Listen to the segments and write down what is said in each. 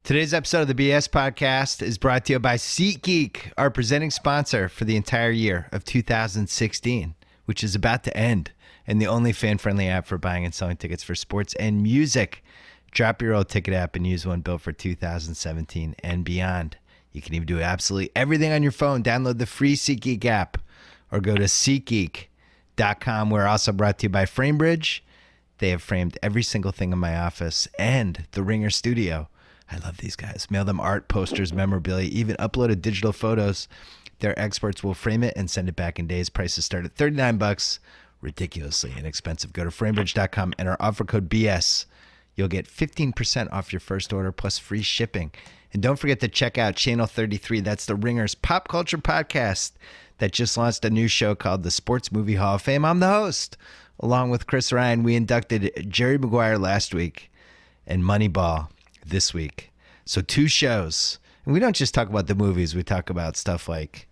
Today's episode of the BS Podcast is brought to you by SeatGeek, our presenting sponsor for the entire year of 2016, which is about to end, and the only fan-friendly app for buying and selling tickets for sports and music. Drop your old ticket app and use one built for 2017 and beyond. You can even do absolutely everything on your phone. Download the free SeatGeek app or go to SeatGeek.com. We're also brought to you by FrameBridge. They have framed every single thing in my office and the Ringer studio. I love these guys. Mail them art, posters, memorabilia, even uploaded digital photos. Their experts will frame it and send it back in days. Prices start at $39. Ridiculously inexpensive. Go to framebridge.com and our offer code BS. You'll get 15% off your first order plus free shipping. And don't forget to check out Channel 33. That's the Ringer's pop culture podcast that just launched a new show called the Sports Movie Hall of Fame. I'm the host. Along with Chris Ryan, we inducted Jerry Maguire last week and Moneyball this week. So 2 shows. And we don't just talk about the movies. We talk about stuff like,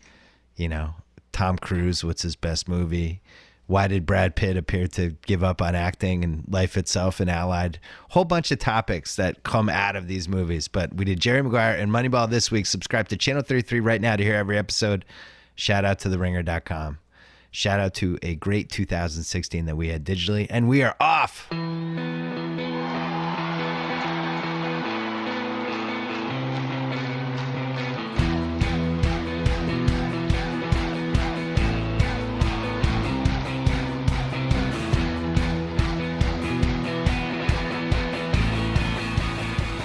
Tom Cruise, what's his best movie? Why did Brad Pitt appear to give up on acting, and life itself and Allied? Whole bunch of topics that come out of these movies. But we did Jerry Maguire and Moneyball this week. Subscribe to Channel 33 right now to hear every episode. Shout out to theringer.com. Shout out to a great 2016 that we had digitally. And we are off.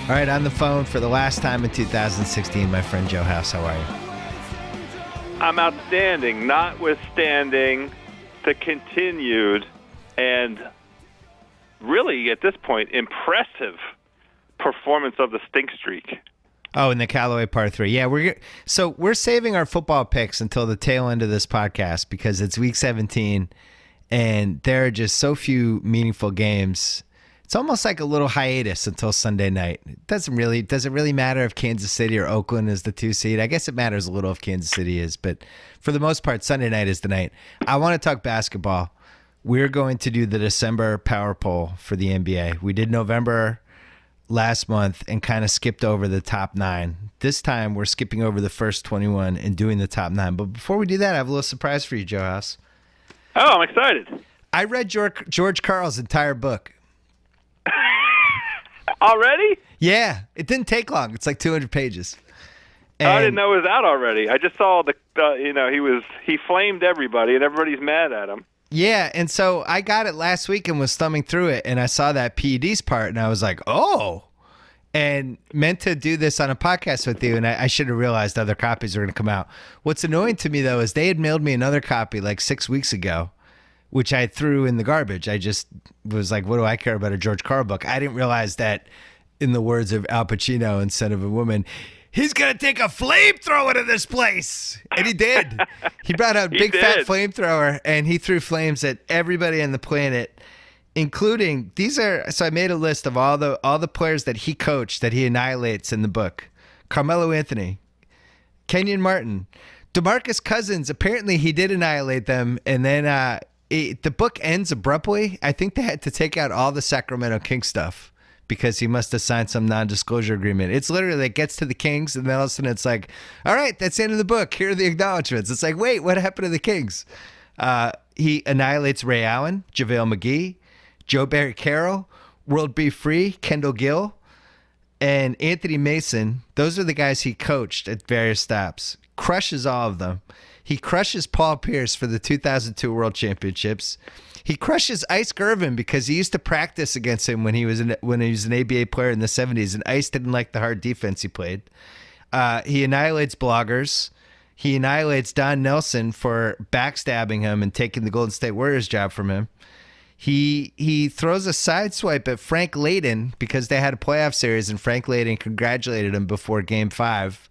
All right, on the phone for the last time in 2016, my friend Joe House. How are you? I'm outstanding, notwithstanding the continued and really, at this point, impressive performance of the stink streak. Oh, in the Callaway Par 3. Yeah, we're saving our football picks until the tail end of this podcast because it's Week 17, and there are just so few meaningful games. It's almost like a little hiatus until Sunday night. Does it really matter if Kansas City or Oakland is the 2 seed? I guess it matters a little if Kansas City is, but for the most part, Sunday night is the night. I want to talk basketball. We're going to do the December power poll for the NBA. We did November last month and kind of skipped over the top 9. This time, we're skipping over the first 21 and doing the top 9. But before we do that, I have a little surprise for you, Joe House. Oh, I'm excited. I read George Karl's entire book. Already? Yeah, it didn't take long. It's like 200 pages. And I didn't know it was out already. I just saw he flamed everybody, and everybody's mad at him. Yeah, and so I got it last week and was thumbing through it, and I saw that PEDs part, and I was like, oh, and meant to do this on a podcast with you, and I should have realized other copies were going to come out. What's annoying to me, though, is they had mailed me another copy like 6 weeks ago, which I threw in the garbage. I just was like, what do I care about a George Karl book? I didn't realize that, in the words of Al Pacino in Son of a Woman, he's going to take a flamethrower to this place. And he did. He brought out a big fat flamethrower, and he threw flames at everybody on the planet, including, so I made a list of all the players that he coached that he annihilates in the book. Carmelo Anthony, Kenyon Martin, DeMarcus Cousins. Apparently he did annihilate them, and then the book ends abruptly. I think they had to take out all the Sacramento Kings stuff because he must have signed some non-disclosure agreement. It's literally, it gets to the Kings, and then all of a sudden it's like, all right, that's the end of the book. Here are the acknowledgments. It's like, wait, what happened to the Kings? He annihilates Ray Allen, JaVale McGee, Joe Barry Carroll, World Be Free, Kendall Gill, and Anthony Mason. Those are the guys he coached at various stops. Crushes all of them. He crushes Paul Pierce for the 2002 World Championships. He crushes Ice Gervin because he used to practice against him when he was an ABA player in the 70s, and Ice didn't like the hard defense he played. He annihilates bloggers. He annihilates Don Nelson for backstabbing him and taking the Golden State Warriors job from him. He throws a sideswipe at Frank Layden because they had a playoff series, and Frank Layden congratulated him before Game 5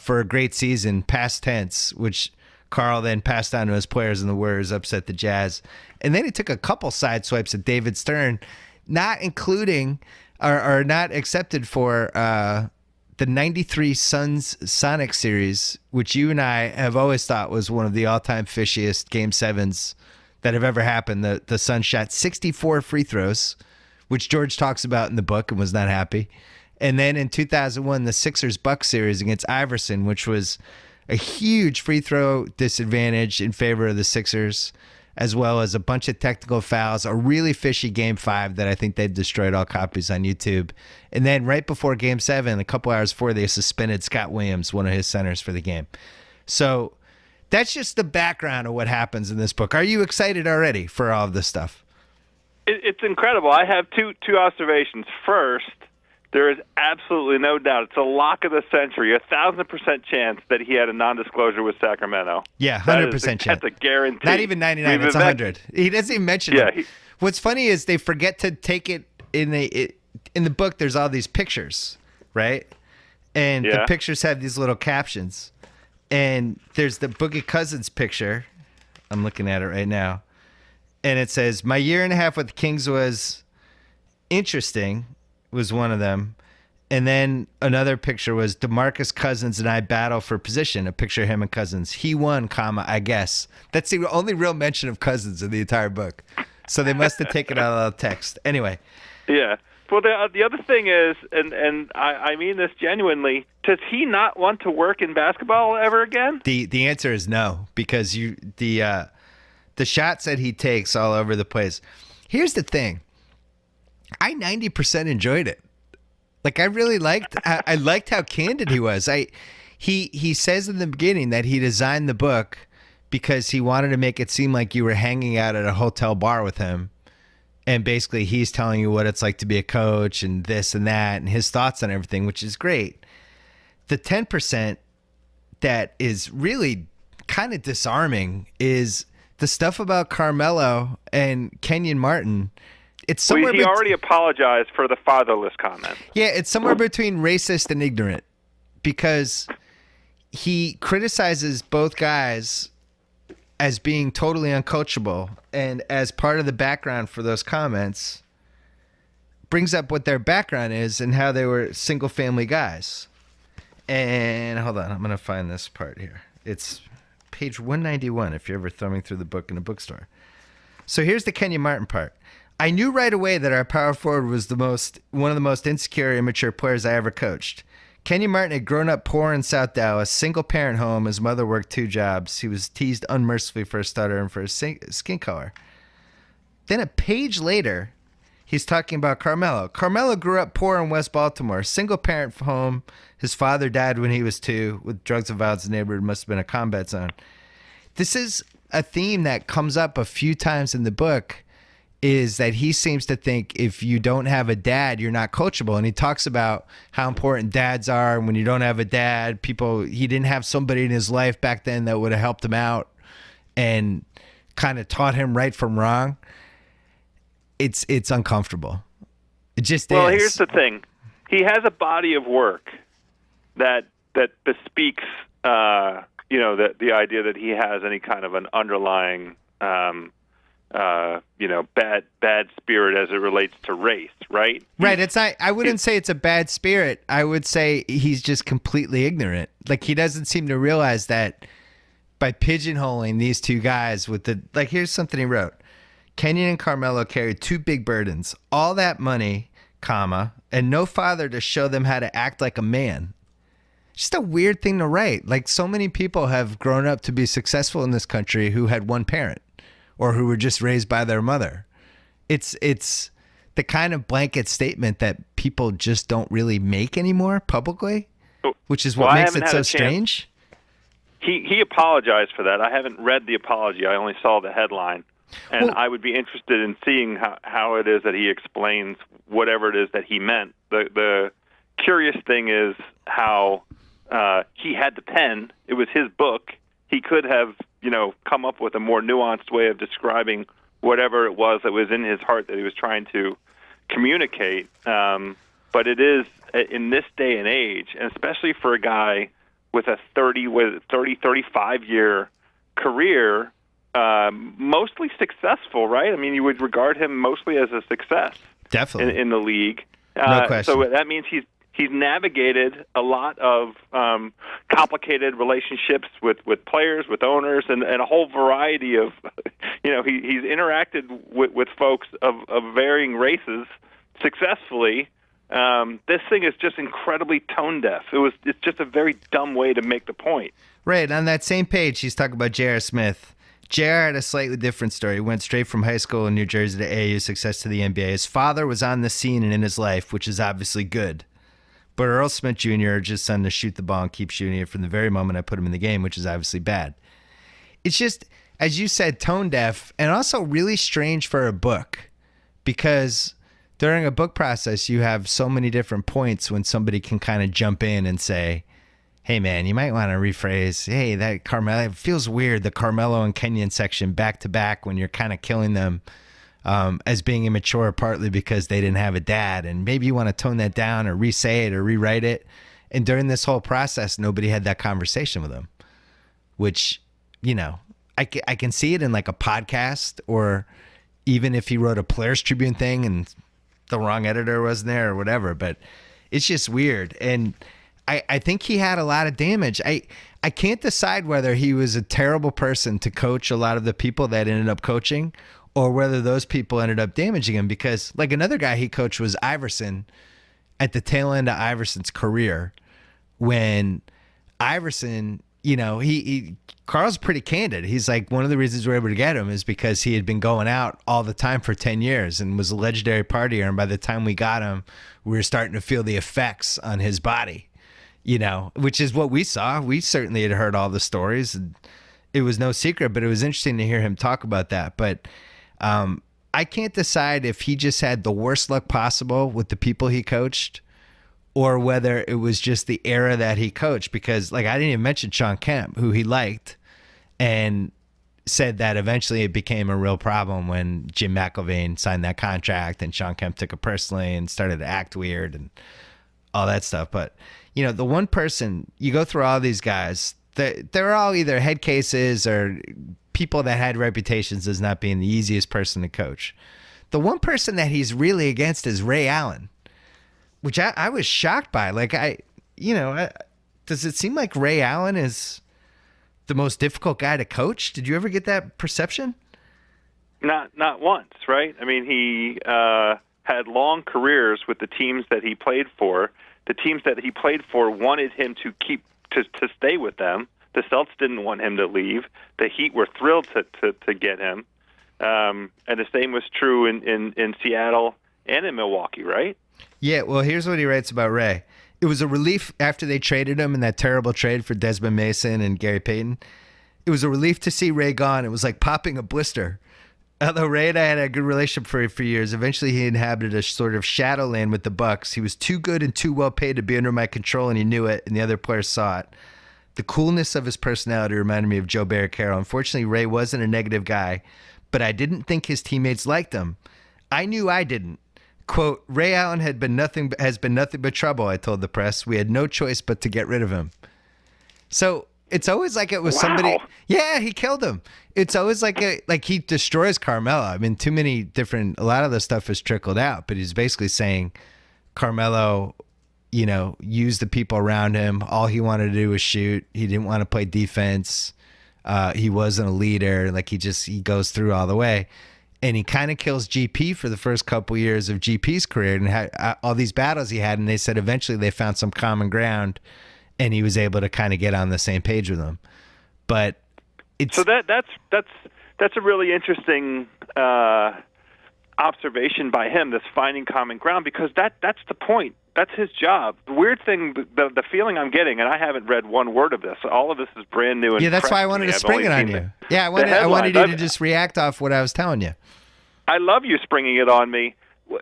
for a great season, past tense, which Karl then passed on to his players, and the Warriors upset the Jazz. And then he took a couple side swipes at David Stern, not including or not accepted for the 93 Suns Sonic series, which you and I have always thought was one of the all-time fishiest Game 7s that have ever happened. The Suns shot 64 free throws, which George talks about in the book and was not happy. And then in 2001, the Sixers-Bucks series against Iverson, which was a huge free throw disadvantage in favor of the Sixers, as well as a bunch of technical fouls, a really fishy Game 5 that I think they've destroyed all copies on YouTube. And then right before Game 7, a couple hours before, they suspended Scott Williams, one of his centers, for the game. So that's just the background of what happens in this book. Are you excited already for all of this stuff? It's incredible. I have two observations. First, there is absolutely no doubt. It's a lock of the century, 1,000% chance that he had a non-disclosure with Sacramento. Yeah, 100% chance. That's a guarantee. Not even 99, it's 100. He doesn't even mention it. What's funny is they forget to take it in the book. There's all these pictures, right? And the pictures have these little captions. And there's the Boogie Cousins picture. I'm looking at it right now. And it says, "My year and a half with the Kings was interesting," was one of them. And then another picture was DeMarcus Cousins and I battle for position, a picture of him and Cousins. He won, comma, I guess. That's the only real mention of Cousins in the entire book. So they must have taken out of the text. Anyway. Yeah. Well, the other thing is, and I mean this genuinely, does he not want to work in basketball ever again? The answer is no, because the shots that he takes all over the place. Here's the thing. I 90% enjoyed it. Like, I really liked I liked how candid he was. He says in the beginning that he designed the book because he wanted to make it seem like you were hanging out at a hotel bar with him. And basically he's telling you what it's like to be a coach and this and that and his thoughts on everything, which is great. The 10% that is really kind of disarming is the stuff about Carmelo and Kenyon Martin. It's somewhere he already apologized for the fatherless comment. Yeah, it's somewhere between racist and ignorant, because he criticizes both guys as being totally uncoachable, and as part of the background for those comments, brings up what their background is and how they were single-family guys. And hold on, I'm going to find this part here. It's page 191 if you're ever thumbing through the book in a bookstore. So here's the Kenyon Martin part. "I knew right away that our power forward was one of the most insecure, immature players I ever coached. Kenyon Martin had grown up poor in South Dallas, single-parent home. His mother worked 2 jobs. He was teased unmercifully for his stutter and for his skin color." Then a page later, he's talking about Carmelo. "Carmelo grew up poor in West Baltimore, single-parent home. His father died when he was 2. With drugs and violence in the neighborhood, must have been a combat zone." This is a theme that comes up a few times in the book, is that he seems to think if you don't have a dad, you're not coachable. And he talks about how important dads are. And when you don't have a dad, he didn't have somebody in his life back then that would have helped him out and kind of taught him right from wrong. It's uncomfortable. It just is. Well, here's the thing. He has a body of work that bespeaks, the idea that he has any kind of an underlying, bad spirit as it relates to race, right? Right. It's not. I wouldn't say it's a bad spirit. I would say he's just completely ignorant. Like, he doesn't seem to realize that by pigeonholing these two guys here's something he wrote. "Kenyon and Carmelo carried 2 big burdens, all that money, comma, and no father to show them how to act like a man." Just a weird thing to write. Like, so many people have grown up to be successful in this country who had one parent, or who were just raised by their mother. It's the kind of blanket statement that people just don't really make anymore publicly, which is what makes it so strange. He apologized for that. I haven't read the apology. I only saw the headline. And I would be interested in seeing how it is that he explains whatever it is that he meant. The curious thing is how he had the pen. It was his book. He could have, come up with a more nuanced way of describing whatever it was that was in his heart that he was trying to communicate. But it is, in this day and age, and especially for a guy with a 35-year career, mostly successful, right? I mean, you would regard him mostly as a success. Definitely. In the league. No question. So that means he's navigated a lot of complicated relationships with players, with owners, and a whole variety of, he's interacted with folks of varying races successfully, This thing is just incredibly tone deaf. It's just a very dumb way to make the point. Right. On that same page, he's talking about J.R. Smith. J.R. had a slightly different story. He went straight from high school in New Jersey to AAU success to the NBA. His father was on the scene and in his life, which is obviously good. But Earl Smith Jr. urged his son to shoot the ball and keep shooting it from the very moment I put him in the game, which is obviously bad. It's just, as you said, tone deaf and also really strange for a book, because during a book process, you have so many different points when somebody can kind of jump in and say, hey, man, you might want to rephrase, hey, that Carmelo, it feels weird, the Carmelo and Kenyon section back to back when you're kind of killing them as being immature, partly because they didn't have a dad. And maybe you want to tone that down or re-say it or rewrite it. And during this whole process, nobody had that conversation with him, which, you know, I can see it in like a podcast, or even if he wrote a Players Tribune thing and the wrong editor wasn't there or whatever, but it's just weird. And I think he had a lot of damage. I can't decide whether he was a terrible person to coach a lot of the people that ended up coaching, or whether those people ended up damaging him, because like another guy he coached was Iverson at the tail end of Iverson's career, when Iverson, you know, Carl's pretty candid. He's like, one of the reasons we're able to get him is because he had been going out all the time for 10 years and was a legendary partier. And by the time we got him, we were starting to feel the effects on his body, you know, which is what we saw. We certainly had heard all the stories. And it was no secret, but it was interesting to hear him talk about that. But I can't decide if he just had the worst luck possible with the people he coached, or whether it was just the era that he coached, because like I didn't even mention Sean Kemp, who he liked, and said that eventually it became a real problem when Jim McIlvaine signed that contract and Sean Kemp took it personally and started to act weird and all that stuff. But, you know, the one person, you go through all these guys, they're all either head cases or people that had reputations as not being the easiest person to coach. The one person that he's really against is Ray Allen, which I was shocked by. Like, does it seem like Ray Allen is the most difficult guy to coach? Did you ever get that perception? Not once, right? I mean, he had long careers with the teams that he played for. The teams that he played for wanted him to stay with them. The Celtics didn't want him to leave. The Heat were thrilled to get him. And the same was true in Seattle and in Milwaukee, right? Yeah, well, here's what he writes about Ray. It was a relief after they traded him in that terrible trade for Desmond Mason and Gary Payton. It was a relief to see Ray gone. It was like popping a blister. Although Ray and I had a good relationship for years, eventually he inhabited a sort of shadowland with the Bucks. He was too good and too well paid to be under my control, and he knew it, and the other players saw it. The coolness of his personality reminded me of Joe Barry Carroll. Unfortunately, Ray wasn't a negative guy, but I didn't think his teammates liked him. I knew I didn't. Quote, Ray Allen has been nothing but trouble, I told the press. We had no choice but to get rid of him. So it's always like it was somebody. Yeah, he killed him. It's always like he destroys Carmelo. I mean, a lot of the stuff has trickled out, but he's basically saying Carmelo, you know, used the people around him. All he wanted to do was shoot. He didn't want to play defense. He wasn't a leader. Like he goes through all the way. And he kind of kills GP for the first couple years of GP's career, and had all these battles he had. And they said eventually they found some common ground, and he was able to kind of get on the same page with them. But so that's a really interesting observation by him. This finding common ground, because that's the point. That's his job. The weird thing, the feeling I'm getting, and I haven't read one word of this. All of this is brand new. And yeah, that's why I wanted to spring it on you. Yeah, I wanted you to just react off what I was telling you. I love you springing it on me.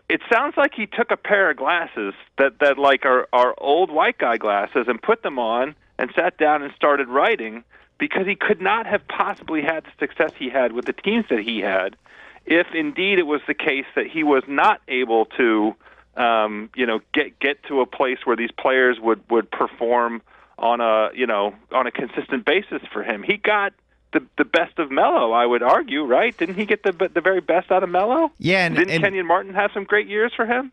It sounds like he took a pair of glasses that like are old white guy glasses and put them on and sat down and started writing, because he could not have possibly had the success he had with the teams that he had if indeed it was the case that he was not able to get to a place where these players would perform on a consistent basis for him. He got the best of Melo, I would argue, right? Didn't he get the very best out of Melo? Yeah. And Kenyon Martin have some great years for him?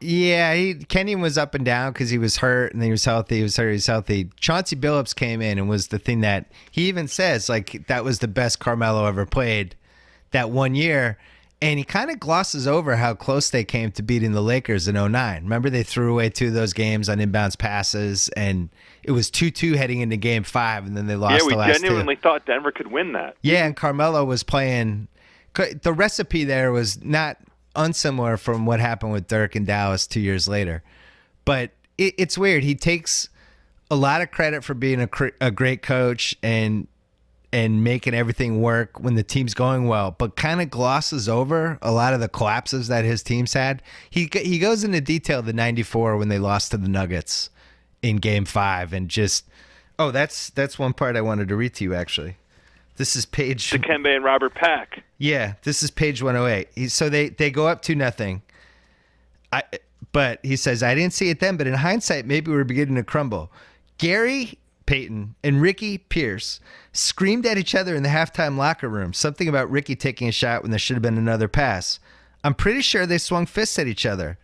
Yeah, Kenyon was up and down because he was hurt, and then he was healthy. He was hurt, he was healthy. Chauncey Billups came in and was the thing that he even says, like, that was the best Carmelo ever played that one year. And he kind of glosses over how close they came to beating the Lakers in '09. Remember, they threw away 2 of those games on inbounds passes, and it was 2-2 heading into Game 5, and then they lost the last 2. Yeah, we genuinely thought Denver could win that. Yeah, and Carmelo was playing. The recipe there was not unsimilar from what happened with Dirk in Dallas 2 years later. But it's weird. He takes a lot of credit for being a great coach and making everything work when the team's going well, but kind of glosses over a lot of the collapses that his teams had. He goes into detail the 94 when they lost to the Nuggets in Game 5 and just that's one part I wanted to read to you actually. This is page Dikembe and Robert Pack. Yeah, this is page 108. So they go up 2-0. But he says, I didn't see it then, but in hindsight, maybe we were beginning to crumble. Gary Payton and Ricky Pierce screamed at each other in the halftime locker room, something about Ricky taking a shot when there should have been another pass. I'm pretty sure they swung fists at each other,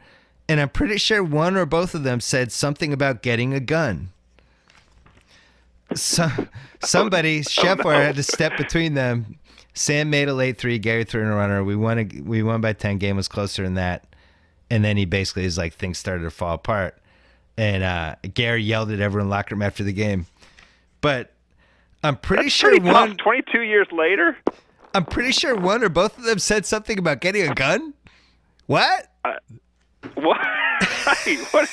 and I'm pretty sure one or both of them said something about getting a gun. So somebody, Scheffler, had to step between them. Sam made a late 3, Gary threw in a runner. We won by 10. Game was closer than that. And then he basically is like, things started to fall apart. And Gary yelled at everyone in the locker room after the game. But I'm pretty sure tough. 22 years later? I'm pretty sure one or both of them said something about getting a gun. What? What? What?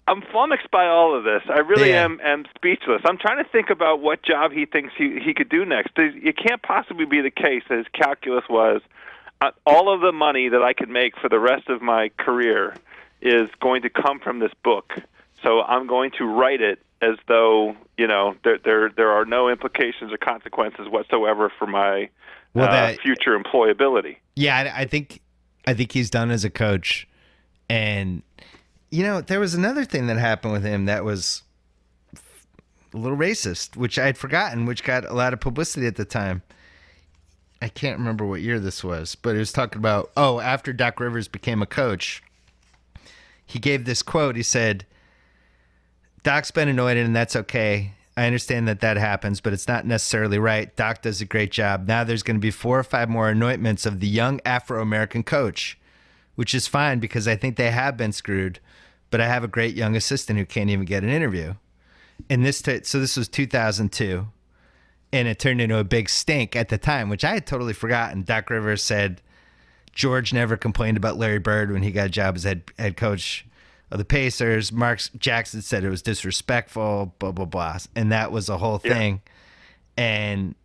I'm flummoxed by all of this. I really am speechless. I'm trying to think about what job he thinks he could do next. It can't possibly be the case that his calculus was, all of the money that I could make for the rest of my career is going to come from this book. So I'm going to write it as though, there are no implications or consequences whatsoever for my future employability. Yeah, I think he's done as a coach. And, there was another thing that happened with him that was a little racist, which I had forgotten, which got a lot of publicity at the time. I can't remember what year this was, but it was talking about, after Doc Rivers became a coach, he gave this quote. He said, Doc's been anointed, and that's okay. I understand that happens, but it's not necessarily right. Doc does a great job. Now there's going to be 4 or 5 more anointments of the young Afro-American coach, which is fine because I think they have been screwed, but I have a great young assistant who can't even get an interview. And so this was 2002. And it turned into a big stink at the time, which I had totally forgotten. Doc Rivers said George never complained about Larry Bird when he got a job as head coach of the Pacers. Mark Jackson said it was disrespectful, blah, blah, blah. And that was a whole thing. And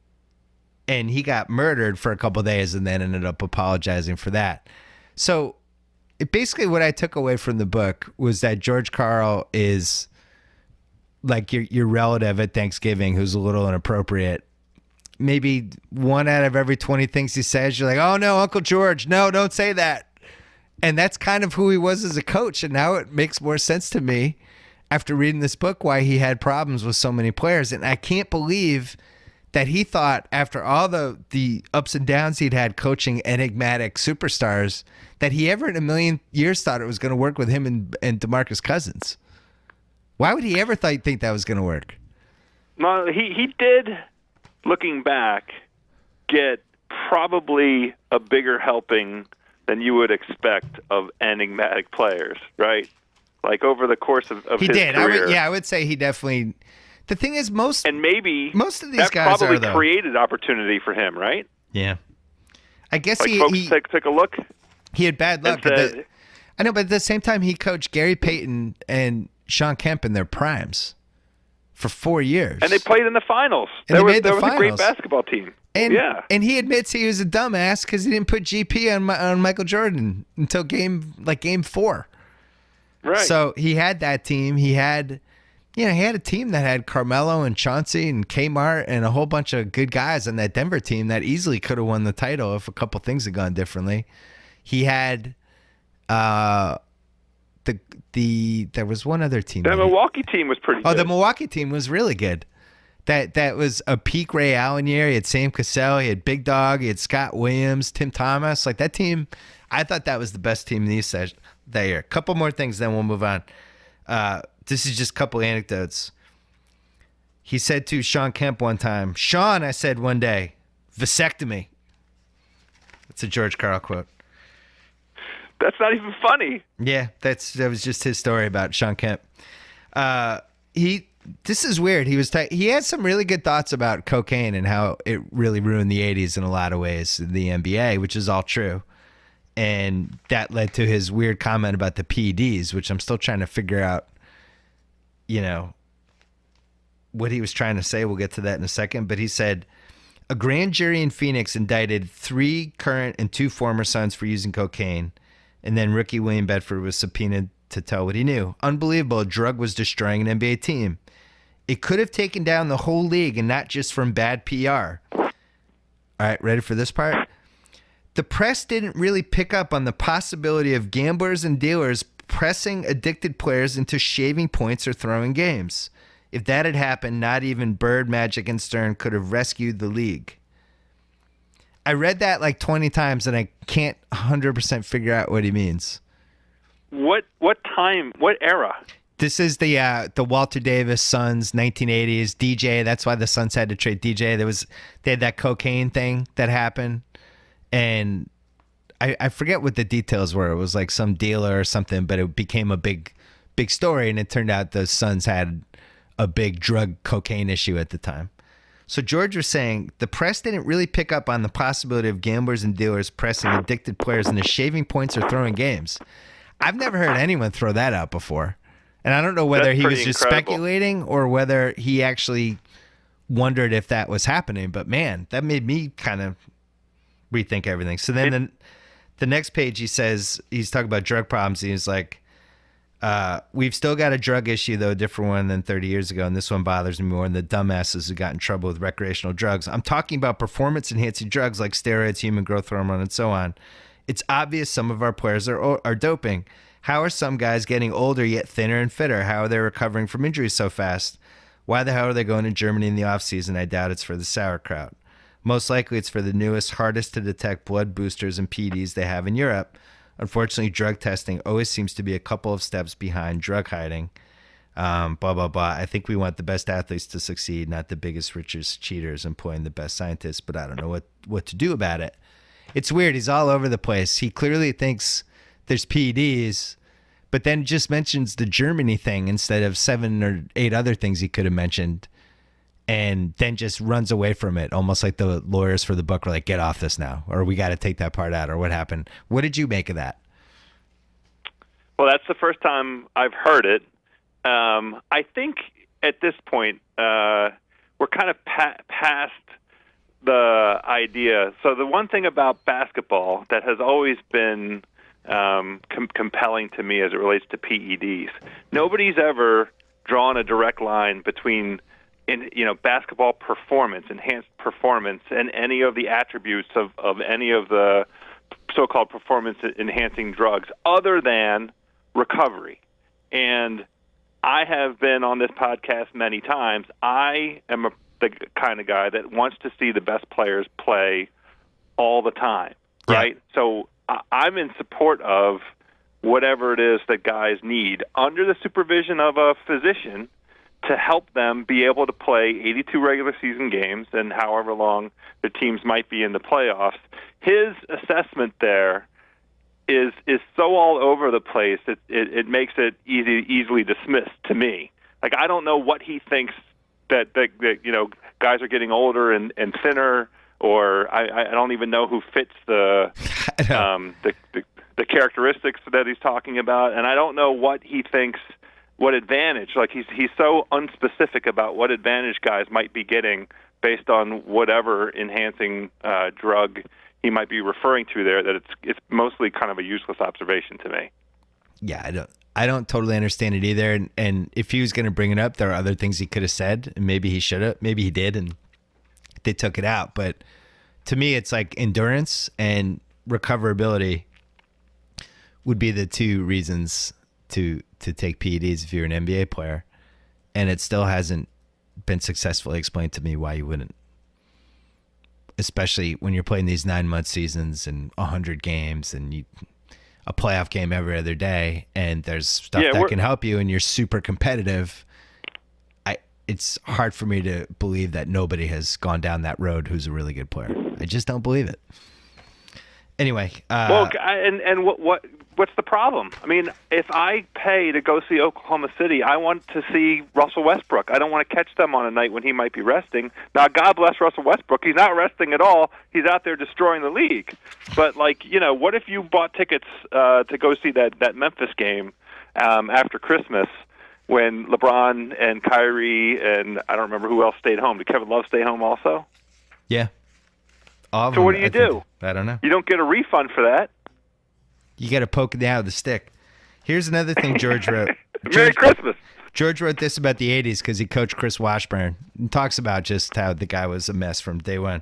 he got murdered for a couple of days and then ended up apologizing for that. So basically what I took away from the book was that George Karl is like your relative at Thanksgiving who's a little inappropriate. Maybe 1 out of every 20 things he says, you're like, oh no, Uncle George, no, don't say that. And that's kind of who he was as a coach. And now it makes more sense to me after reading this book why he had problems with so many players. And I can't believe that he thought after all the ups and downs he'd had coaching enigmatic superstars that he ever in a million years thought it was going to work with him and DeMarcus Cousins. Why would he ever think that was going to work? Well, he did, looking back, get probably a bigger helping than you would expect of enigmatic players, right? Like over the course of his career. I would say he definitely. The thing is, most of these that guys probably are, created opportunity for him, right? Yeah, I guess like folks take a look. He had bad luck. I know, but at the same time, he coached Gary Payton and Sean Kemp in their primes for 4 years. And they played in the finals. There was a great basketball team. And he admits he was a dumbass because he didn't put GP on Michael Jordan until game 4. Right. So he had that team. He had a team that had Carmelo and Chauncey and Kmart and a whole bunch of good guys on that Denver team that easily could have won the title if a couple things had gone differently. He had there was one other team. The Milwaukee team was pretty good. Oh, the Milwaukee team was really good. That was a peak Ray Allen year. He had Sam Cassell, he had Big Dog, he had Scott Williams, Tim Thomas. Like that team, I thought that was the best team in the East that year. A couple more things, then we'll move on. This is just a couple anecdotes. He said to Sean Kemp one time, Sean, I said one day, Vasectomy. That's a George Carl quote. That's not even funny. Yeah, that was just his story about Sean Kemp. This is weird. He had some really good thoughts about cocaine and how it really ruined the 80s in a lot of ways in the NBA, which is all true. And that led to his weird comment about the PEDs, which I'm still trying to figure out, what he was trying to say. We'll get to that in a second. But he said, a grand jury in Phoenix indicted 3 current and 2 former sons for using cocaine. And then rookie William Bedford was subpoenaed to tell what he knew. Unbelievable. A drug was destroying an NBA team. It could have taken down the whole league and not just from bad PR. All right, ready for this part? The press didn't really pick up on the possibility of gamblers and dealers pressing addicted players into shaving points or throwing games. If that had happened, not even Bird, Magic, and Stern could have rescued the league. I read that like 20 times and I can't 100% figure out what he means. What time? What era? This is the Walter Davis Suns 1980s DJ. That's why the Suns had to trade DJ. They had that cocaine thing that happened, and I forget what the details were. It was like some dealer or something, but it became a big story, and it turned out the Suns had a big drug cocaine issue at the time. So George was saying the press didn't really pick up on the possibility of gamblers and dealers pressing addicted players into shaving points or throwing games. I've never heard anyone throw that out before. And I don't know whether he was just speculating or whether he actually wondered if that was happening. But man, that made me kind of rethink everything. So then the next page he says, he's talking about drug problems. And he's like, we've still got a drug issue, though, a different one than 30 years ago. And this one bothers me more than the dumbasses who got in trouble with recreational drugs. I'm talking about performance-enhancing drugs like steroids, human growth hormone, and so on. It's obvious some of our players are doping. How are some guys getting older yet thinner and fitter? How are they recovering from injuries so fast? Why the hell are they going to Germany in the offseason? I doubt it's for the sauerkraut. Most likely it's for the newest, hardest to detect blood boosters and PEDs they have in Europe. Unfortunately, drug testing always seems to be a couple of steps behind drug hiding. Blah, blah, blah. I think we want the best athletes to succeed, not the biggest, richest cheaters employing the best scientists, but I don't know what to do about it. It's weird. He's all over the place. He clearly thinks there's PEDs, but then just mentions the Germany thing instead of 7 or 8 other things he could have mentioned, and then just runs away from it, almost like the lawyers for the book were like, get off this now, or we got to take that part out, or what happened. What did you make of that? Well, that's the first time I've heard it. I think at this point, we're kind of past the idea. So the one thing about basketball that has always been compelling to me as it relates to PEDs, nobody's ever drawn a direct line between basketball performance, enhanced performance, and any of the attributes of any of the so-called performance-enhancing drugs other than recovery. And I have been on this podcast many times. I am the kind of guy that wants to see the best players play all the time, right? Yeah. So I'm in support of whatever it is that guys need under the supervision of a physician to help them be able to play 82 regular season games and however long the teams might be in the playoffs. His assessment there is so all over the place that it makes it easily dismissed to me. Like, I don't know what he thinks that guys are getting older and thinner, or I don't even know who fits the characteristics that he's talking about, and I don't know what he thinks. What advantage? Like, he's so unspecific about what advantage guys might be getting based on whatever enhancing drug he might be referring to there, that it's mostly kind of a useless observation to me. Yeah, I don't totally understand it either. And if he was going to bring it up, there are other things he could have said, and maybe he should have. Maybe he did, and they took it out. But to me, it's like endurance and recoverability would be the 2 reasons to take PEDs if you're an NBA player, and it still hasn't been successfully explained to me why you wouldn't, especially when you're playing these 9-month seasons and 100 games and a playoff game every other day, and there's stuff that can help you and you're super competitive. it's hard for me to believe that nobody has gone down that road who's a really good player. I just don't believe it. Anyway, what's the problem? I mean, if I pay to go see Oklahoma City, I want to see Russell Westbrook. I don't want to catch them on a night when he might be resting. Now, God bless Russell Westbrook. He's not resting at all. He's out there destroying the league. But, what if you bought tickets to go see that Memphis game after Christmas when LeBron and Kyrie and I don't remember who else stayed home? Did Kevin Love stay home also? Yeah. So what do you do? I don't know. You don't get a refund for that. You got to poke it out of the stick. Here's another thing George wrote. Merry Christmas. George wrote this about the 80s because he coached Chris Washburn and talks about just how the guy was a mess from day one.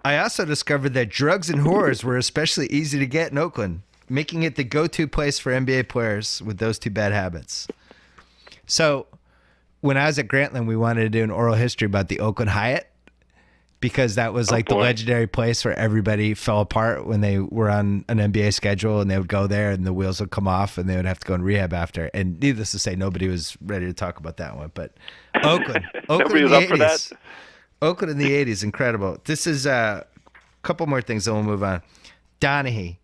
I also discovered that drugs and whores were especially easy to get in Oakland, making it the go-to place for NBA players with those two bad habits. So when I was at Grantland, we wanted to do an oral history about the Oakland Hyatt, because that was the legendary place where everybody fell apart when they were on an NBA schedule, and they would go there and the wheels would come off and they would have to go in rehab after. And needless to say, nobody was ready to talk about that one. But Oakland in the 80s. Oakland in the 80s, incredible. This is a couple more things, then we'll move on. Donahue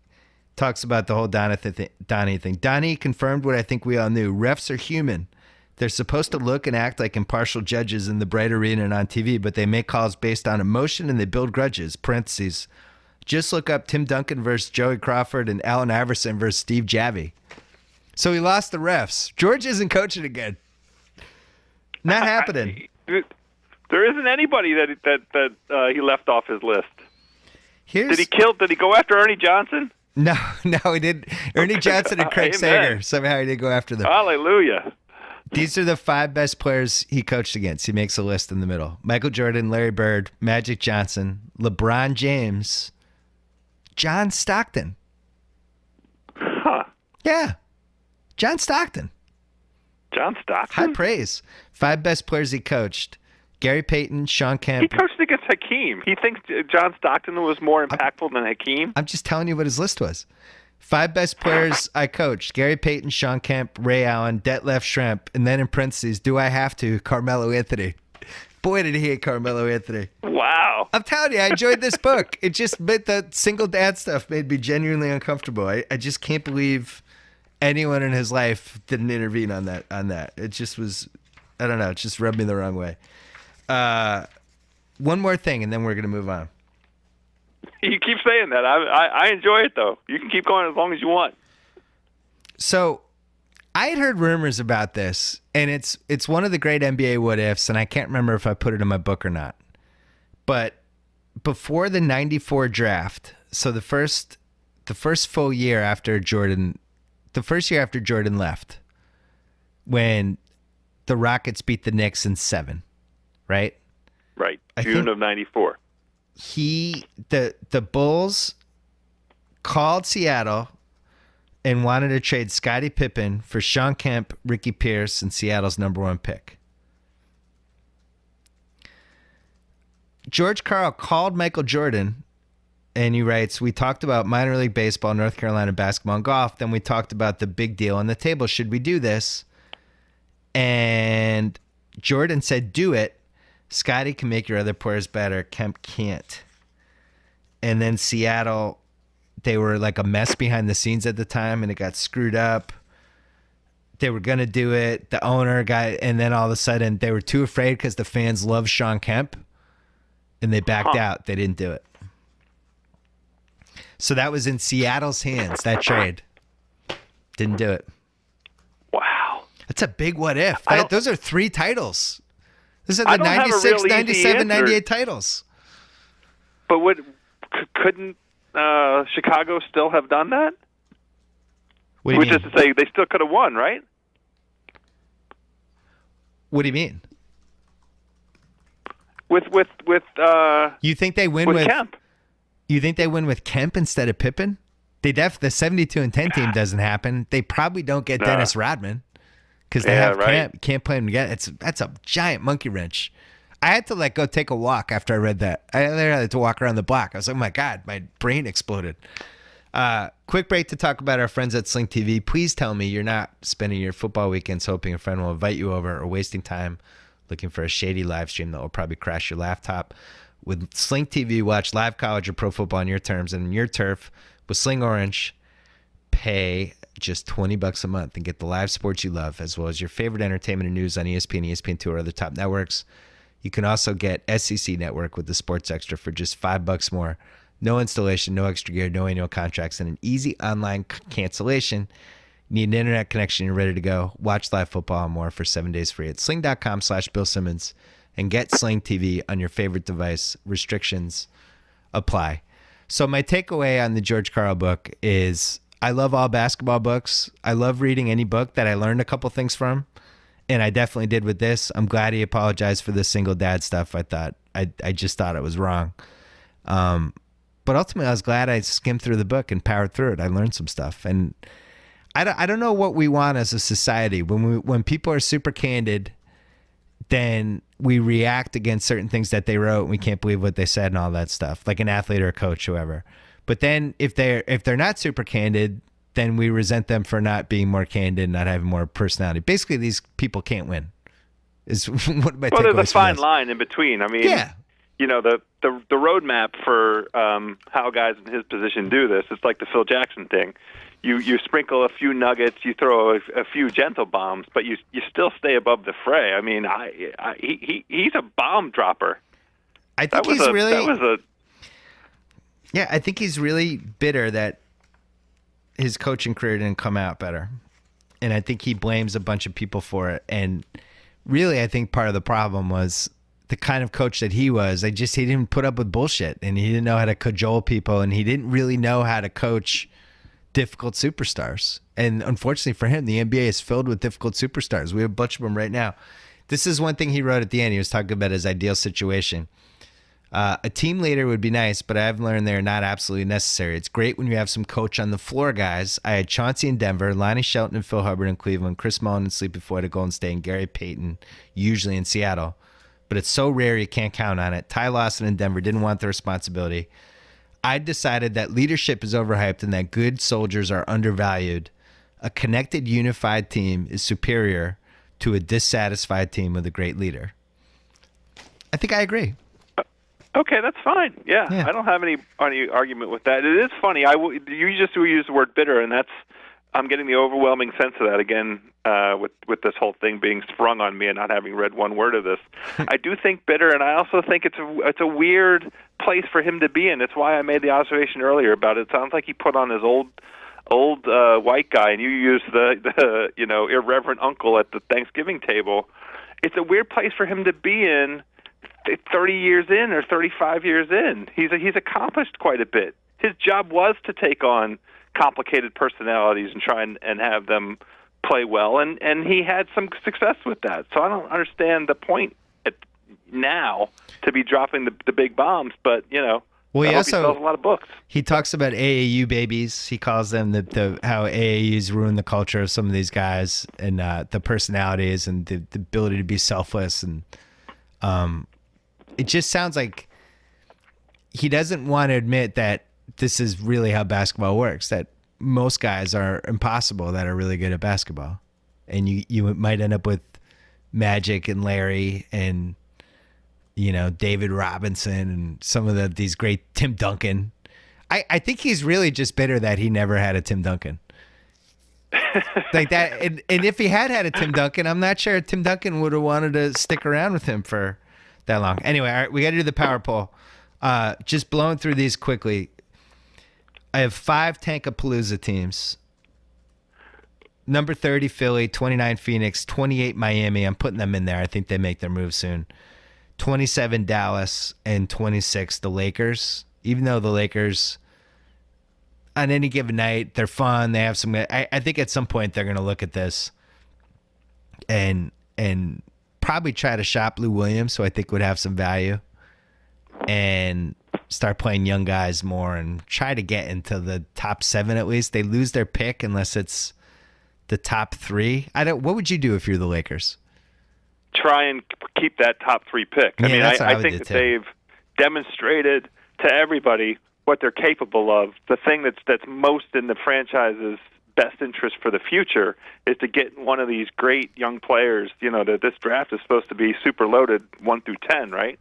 talks about the whole Donahue thing. Donahue confirmed what I think we all knew. Refs are human. They're supposed to look and act like impartial judges in the bright arena and on TV, but they make calls based on emotion and they build grudges. Parentheses. Just look up Tim Duncan versus Joey Crawford and Allen Iverson versus Steve Javie. So he lost the refs. George isn't coaching again. Not happening. There isn't anybody that he left off his list. Did he go after Ernie Johnson? No, he didn't. Ernie Johnson and Craig Sager. Somehow he didn't go after them. Hallelujah. These are the 5 best players he coached against. He makes a list in the middle. Michael Jordan, Larry Bird, Magic Johnson, LeBron James, John Stockton. Huh. Yeah. John Stockton. High praise. 5 best players he coached. Gary Payton, Sean Kemp. He coached against Hakeem. He thinks John Stockton was more impactful than Hakeem? I'm just telling you what his list was. 5 best players I coached: Gary Payton, Sean Kemp, Ray Allen, Detlef Schrempf, and then in parentheses, do I have to, Carmelo Anthony. Boy, did he hate Carmelo Anthony. Wow. I'm telling you, I enjoyed this book. It just made the single dad stuff made me genuinely uncomfortable. I just can't believe anyone in his life didn't intervene on that. It just was, I don't know, it just rubbed me the wrong way. One more thing, and then we're going to move on. You keep saying that. I enjoy it, though. You can keep going as long as you want. So I had heard rumors about this, and it's one of the great NBA what-ifs, and I can't remember if I put it in my book or not. But before the 94 draft, so the first full year after Jordan, the first year after Jordan left, when the Rockets beat the Knicks in 7, right? Right, June of 94. The Bulls called Seattle and wanted to trade Scottie Pippen for Sean Kemp, Ricky Pierce, and Seattle's number 1 pick. George Karl called Michael Jordan, and he writes, we talked about minor league baseball, North Carolina basketball, and golf. Then we talked about the big deal on the table. Should we do this? And Jordan said, do it. Scottie can make your other players better. Kemp can't. And then Seattle, they were like a mess behind the scenes at the time, and it got screwed up. They were going to do it. The owner got, and then all of a sudden they were too afraid because the fans love Sean Kemp, and they backed out. They didn't do it. So that was in Seattle's hands, that trade. Didn't do it. Wow. That's a big what if. Those are 3 titles. Those are the I don't 96, have a really 97, easy 98 titles. But couldn't Chicago still have done that? What do you Which mean? is to say, they still could have won, right? What do you mean? With You think they win with Kemp? You think they win with Kemp instead of Pippen? The 72-10 team doesn't happen. They probably don't get Dennis Rodman because they have Kemp. Can't play them together. That's a giant monkey wrench. I had to go take a walk after I read that. I had to walk around the block. I was like, oh my God, my brain exploded. Quick break to talk about our friends at Sling TV. Please tell me you're not spending your football weekends hoping a friend will invite you over or wasting time Looking for a shady live stream that will probably crash your laptop? With Sling TV, watch live college or pro football on your terms and on your turf. With Sling Orange, pay just $20 a month and get the live sports you love, as well as your favorite entertainment and news on ESPN, ESPN2, or other top networks. You can also get SEC Network with the Sports Extra for just $5 more. No installation, no extra gear, no annual contracts, and an easy online cancellation. You need an internet connection, you're ready to go. Watch live football and more for 7 days free at sling.com/Bill Simmons and get Sling TV on your favorite device. Restrictions apply. So my takeaway on the George Karl book is I love all basketball books. I love reading any book that I learned a couple things from, and I definitely did with this. I'm glad he apologized for the single dad stuff. I just thought it was wrong. But ultimately, I was glad I skimmed through the book and powered through it. I learned some stuff, and I don't know what we want as a society. When people are super candid, then we react against certain things that they wrote, and we can't believe what they said and all that stuff, like an athlete or a coach, whoever. But then if they're not super candid, then we resent them for not being more candid, not having more personality. Basically, these people can't win. Is what my well, there's a takeaways fine from this. line in between. I mean, Yeah. you know, the roadmap for how guys in his position do this. It's like the Phil Jackson thing. You sprinkle a few nuggets, you throw a few gentle bombs, but you still stay above the fray. I mean, he's a bomb dropper. I think I think he's really bitter that his coaching career didn't come out better. And I think he blames a bunch of people for it. And really, I think part of the problem was the kind of coach that he was. He didn't put up with bullshit, and he didn't know how to cajole people, and he didn't really know how to coach difficult superstars. And unfortunately for him, the NBA is filled with difficult superstars. We have a bunch of them right now. This is one thing he wrote at the end. He was talking about his ideal situation. A team leader would be nice, but I've learned they're not absolutely necessary. It's great when you have some coach on the floor guys. I had Chauncey in Denver, Lonnie Shelton and Phil Hubbard in Cleveland, Chris Mullin and Sleepy Floyd at Golden State, and Gary Payton usually in Seattle. But it's so rare you can't count on it. Ty Lawson in Denver didn't want the responsibility. I decided that leadership is overhyped and that good soldiers are undervalued. A connected, unified team is superior to a dissatisfied team with a great leader. I think I agree. Okay, that's fine. Yeah. I don't have any argument with that. It is funny. You just use the word bitter, and I'm getting the overwhelming sense of that again with this whole thing being sprung on me and not having read one word of this. I do think bitter, and I also think it's a weird place for him to be in. It's why I made the observation earlier about it. It sounds like he put on his old white guy, and you use the irreverent uncle at the Thanksgiving table. It's a weird place for him to be in 30 years in or 35 years in. He's accomplished quite a bit. His job was to take on complicated personalities and try and have them play well, and he had some success with that. So I don't understand the point now to be dropping the big bombs, but well, he sells a lot of books. He talks about AAU babies. He calls them how AAUs ruin the culture of some of these guys, and the personalities and the ability to be selfless, and it just sounds like he doesn't want to admit that this is really how basketball works, that most guys are impossible that are really good at basketball. And you might end up with Magic and Larry and, David Robinson and some of these great Tim Duncan. I think he's really just bitter that he never had a Tim Duncan. Like that. And if he had a Tim Duncan, I'm not sure Tim Duncan would have wanted to stick around with him for that long. Anyway, all right, we got to do the power poll. Just blowing through these quickly. I have 5 Tankapalooza teams. Number 30, Philly. 29, Phoenix. 28, Miami. I'm putting them in there. I think they make their move soon. 27, Dallas. And 26, the Lakers. Even though the Lakers, on any given night, they're fun. They have some. I think at some point they're going to look at this and probably try to shop Lou Williams, who I think would have some value, and start playing young guys more and try to get into the top 7 at least. They lose their pick unless it's the top 3. What would you do if you're the Lakers? Try and keep that top 3 pick. I mean, I think that they've demonstrated to everybody what they're capable of. The thing that's most in the franchise's best interest for the future is to get one of these great young players. That this draft is supposed to be super loaded 1 through 10, right?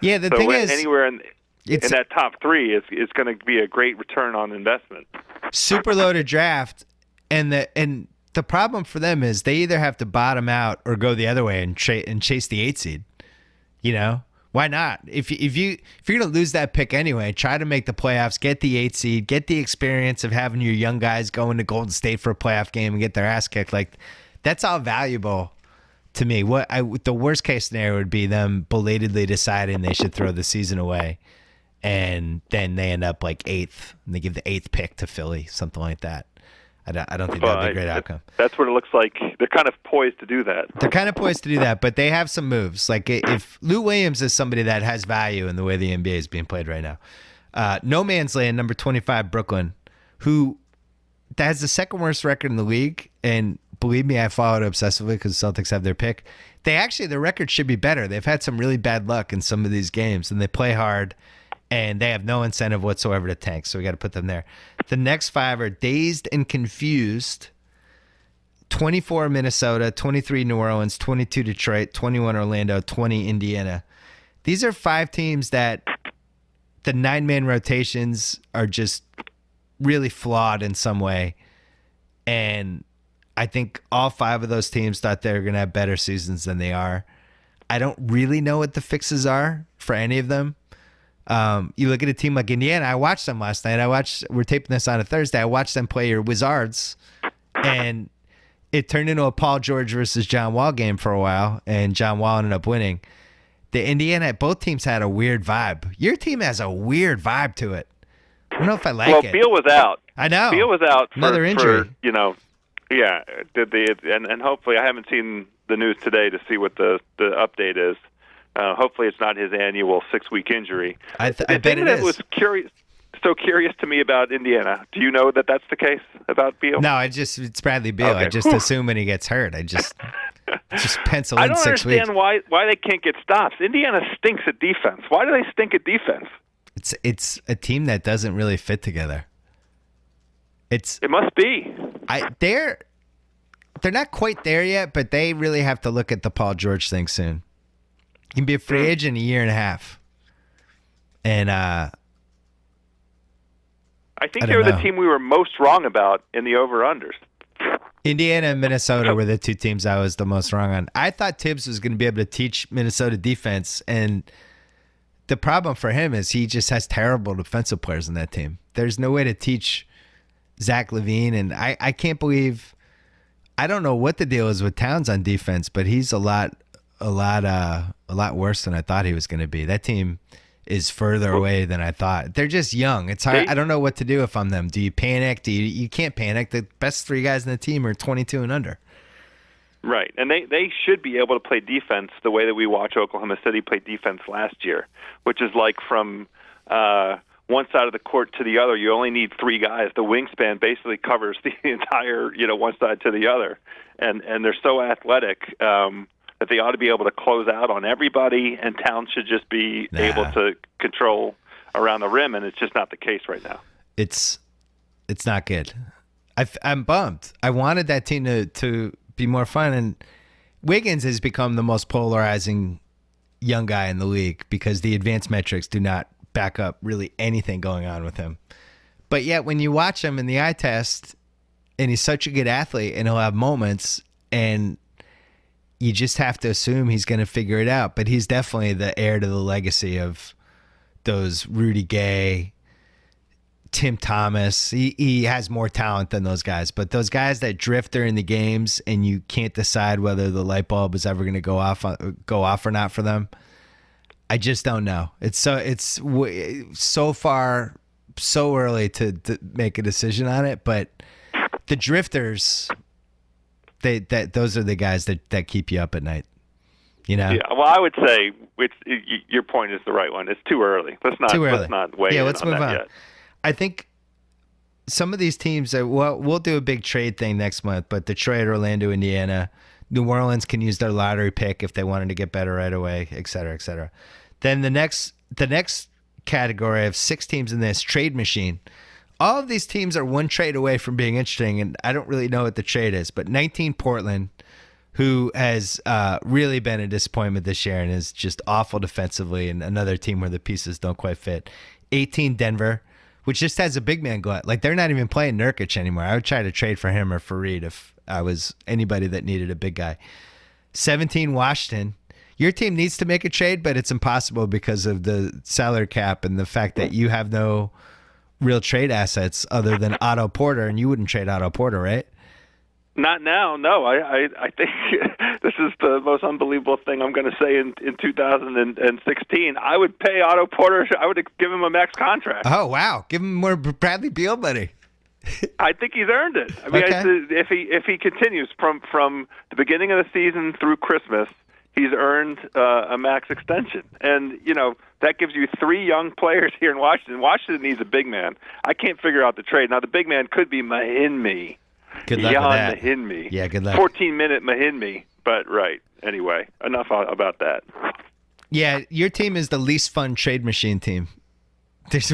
Yeah, the thing is, anywhere in that top 3 is going to be a great return on investment. Super loaded draft, and the problem for them is they either have to bottom out or go the other way and chase the 8 seed. Why not? If you're gonna lose that pick anyway, try to make the playoffs, get the 8 seed, get the experience of having your young guys go into Golden State for a playoff game and get their ass kicked. Like, that's all valuable to me. The worst case scenario would be them belatedly deciding they should throw the season away, and then they end up like 8th, and they give the 8th pick to Philly, something like that. I don't think that'd be a great outcome. That's what it looks like. They're kind of poised to do that. But they have some moves. Like, if Lou Williams is somebody that has value in the way the NBA is being played right now. No Man's Land, number 25, Brooklyn, who has the second worst record in the league. And believe me, I followed it obsessively because the Celtics have their pick. Their record should be better. They've had some really bad luck in some of these games, and they play hard. And they have no incentive whatsoever to tank, so we got to put them there. The next 5 are Dazed and Confused, 24 Minnesota, 23 New Orleans, 22 Detroit, 21 Orlando, 20 Indiana. These are 5 teams that the 9-man rotations are just really flawed in some way. And I think all 5 of those teams thought they were going to have better seasons than they are. I don't really know what the fixes are for any of them. You look at a team like Indiana. I watched them last night. We're taping this on a Thursday. I watched them play your Wizards, and it turned into a Paul George versus John Wall game for a while, and John Wall ended up winning. Both teams had a weird vibe. Your team has a weird vibe to it. I don't know if I like it. Well, Beal was out. I know. Beal was out for another injury. Yeah. And hopefully, I haven't seen the news today to see what the update is. Hopefully, it's not his annual 6-week injury. I bet it is. That was curious to me about Indiana. Do you know that that's the case about Beal? No, it's Bradley Beal. Okay. I just assume when he gets hurt, I just pencil in 6 weeks. I don't understand why they can't get stops. Indiana stinks at defense. Why do they stink at defense? It's a team that doesn't really fit together. It must be. They're not quite there yet, but they really have to look at the Paul George thing soon. He can be a free agent in a year and a half. And I think they were the team we were most wrong about in the over-unders. Indiana and Minnesota were the 2 teams I was the most wrong on. I thought Tibbs was going to be able to teach Minnesota defense, and the problem for him is he just has terrible defensive players in that team. There's no way to teach Zach LaVine, and I can't believe – I don't know what the deal is with Towns on defense, but he's a lot worse than I thought he was going to be. That team is further away than I thought. They're just young. It's hard. I don't know what to do if I'm them. Do you panic? You can't panic. The best 3 guys in the team are 22 and under. Right, and they should be able to play defense the way that we watch Oklahoma City play defense last year, which is like from one side of the court to the other. You only need 3 guys. The wingspan basically covers the entire one side to the other, and they're so athletic. That they ought to be able to close out on everybody, and Towns should just be able to control around the rim, and it's just not the case right now. It's not good. I'm bummed. I wanted that team to be more fun, and Wiggins has become the most polarizing young guy in the league because the advanced metrics do not back up really anything going on with him. But yet when you watch him in the eye test, and he's such a good athlete, and he'll have moments, and you just have to assume he's going to figure it out. But he's definitely the heir to the legacy of those Rudy Gay, Tim Thomas. He has more talent than those guys. But those guys that drift during the games and you can't decide whether the light bulb is ever going to go off or not for them, I just don't know. It's so far so early to make a decision on it. But the drifters, those are the guys that keep you up at night. Yeah. Well, I would say your point is the right one. It's too early. Let's not weigh in let's on move that on. yet. I think some of these teams we'll do a big trade thing next month, but Detroit, Orlando, Indiana, New Orleans can use their lottery pick if they wanted to get better right away, et cetera, et cetera. Then the next category of 6 teams in this trade machine, all of these teams are one trade away from being interesting, and I don't really know what the trade is, but 19 Portland, who has really been a disappointment this year and is just awful defensively, and another team where the pieces don't quite fit. 18 Denver, which just has a big man glut. Like, they're not even playing Nurkic anymore. I would try to trade for him or Fareed if I was anybody that needed a big guy. 17 Washington. Your team needs to make a trade, but it's impossible because of the salary cap and the fact that you have no real trade assets other than Otto Porter, and you wouldn't trade Otto Porter, right? Not now, no. I think this is the most unbelievable thing I'm going to say in 2016. I would pay Otto Porter. I would give him a max contract. Oh, wow. Give him more Bradley Beal money. I think he's earned it. I mean, Okay. if he continues from the beginning of the season through Christmas, he's earned a max extension. And, that gives you 3 young players here in Washington. Washington needs a big man. I can't figure out the trade. Now, the big man could be Mahinmi. Good luck with that. Mahinmi. Yeah, good luck. 14-minute Mahinmi. But, right. Anyway, enough about that. Yeah, your team is the least fun trade machine team. There's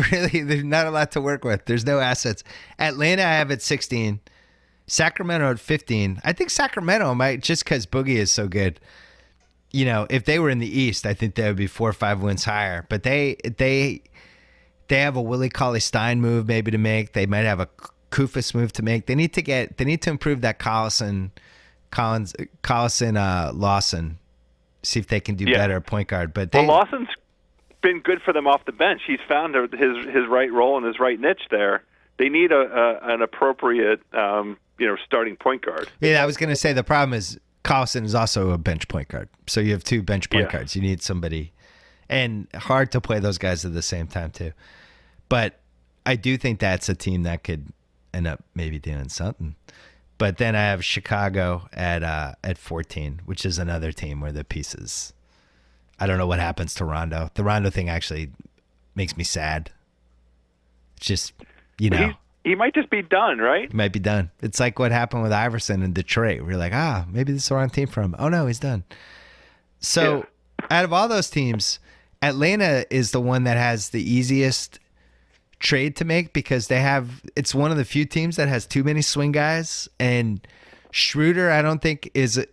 not a lot to work with. There's no assets. Atlanta, I have at 16. Sacramento at 15. I think Sacramento might, just because Boogie is so good. If they were in the East, I think they would be 4 or 5 wins higher. But they have a Willie Cauley-Stein move maybe to make. They might have a Kufis move to make. They need to improve that Collison Lawson. See if they can do better at point guard. But Lawson's been good for them off the bench. He's found his right role and his right niche there. They need an appropriate starting point guard. Yeah, I was going to say the problem is Collison is also a bench point guard. So you have 2 bench point guards. You need somebody. And hard to play those guys at the same time, too. But I do think that's a team that could end up maybe doing something. But then I have Chicago at 14, which is another team where the pieces. I don't know what happens to Rondo. The Rondo thing actually makes me sad. It's just, He might just be done, right? He might be done. It's like what happened with Iverson in Detroit. We're like, maybe this is the wrong team for him. Oh, no, he's done. So out of all those teams, Atlanta is the one that has the easiest trade to make because it's one of the few teams that has too many swing guys. And Schroeder, I don't think he's a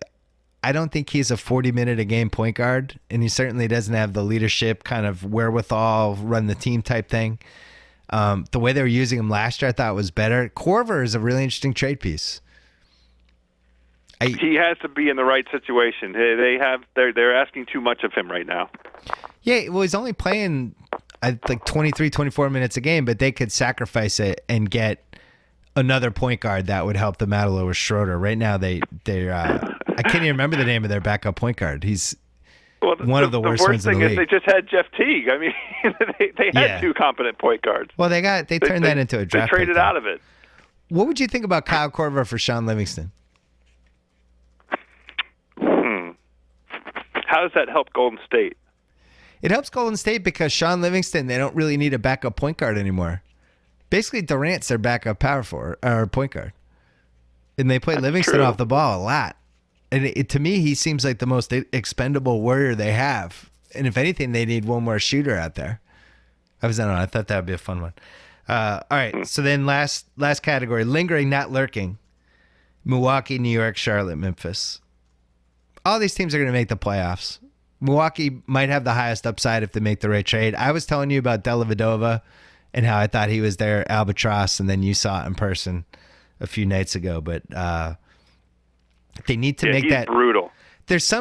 40-minute a game point guard. And he certainly doesn't have the leadership kind of wherewithal, run the team type thing. The way they were using him last year, I thought was better. Korver is a really interesting trade piece. He has to be in the right situation. They're asking too much of him right now. Yeah, well, he's only playing like 23, 24 minutes a game, but they could sacrifice it and get another point guard that would help them out a little with Schroeder. Right now, they're I can't even remember the name of their backup point guard. He's one of the worst ones in the league. The worst thing is they just had Jeff Teague. I mean, they had 2 competent point guards. Well, they turned that into a draft. They traded out of it. What would you think about Kyle Korver for Sean Livingston? How does that help Golden State? It helps Golden State because Sean Livingston, they don't really need a backup point guard anymore. Basically, Durant's their backup power forward or point guard, and they play Livingston off the ball a lot. And to me, he seems like the most expendable warrior they have. And if anything, they need one more shooter out there. I thought that would be a fun one. All right, so then last category, lingering, not lurking. Milwaukee, New York, Charlotte, Memphis. All these teams are going to make the playoffs. Milwaukee might have the highest upside if they make the right trade. I was telling you about Dellavedova and how I thought he was their albatross, and then you saw it in person a few nights ago. But they need to make that brutal. There's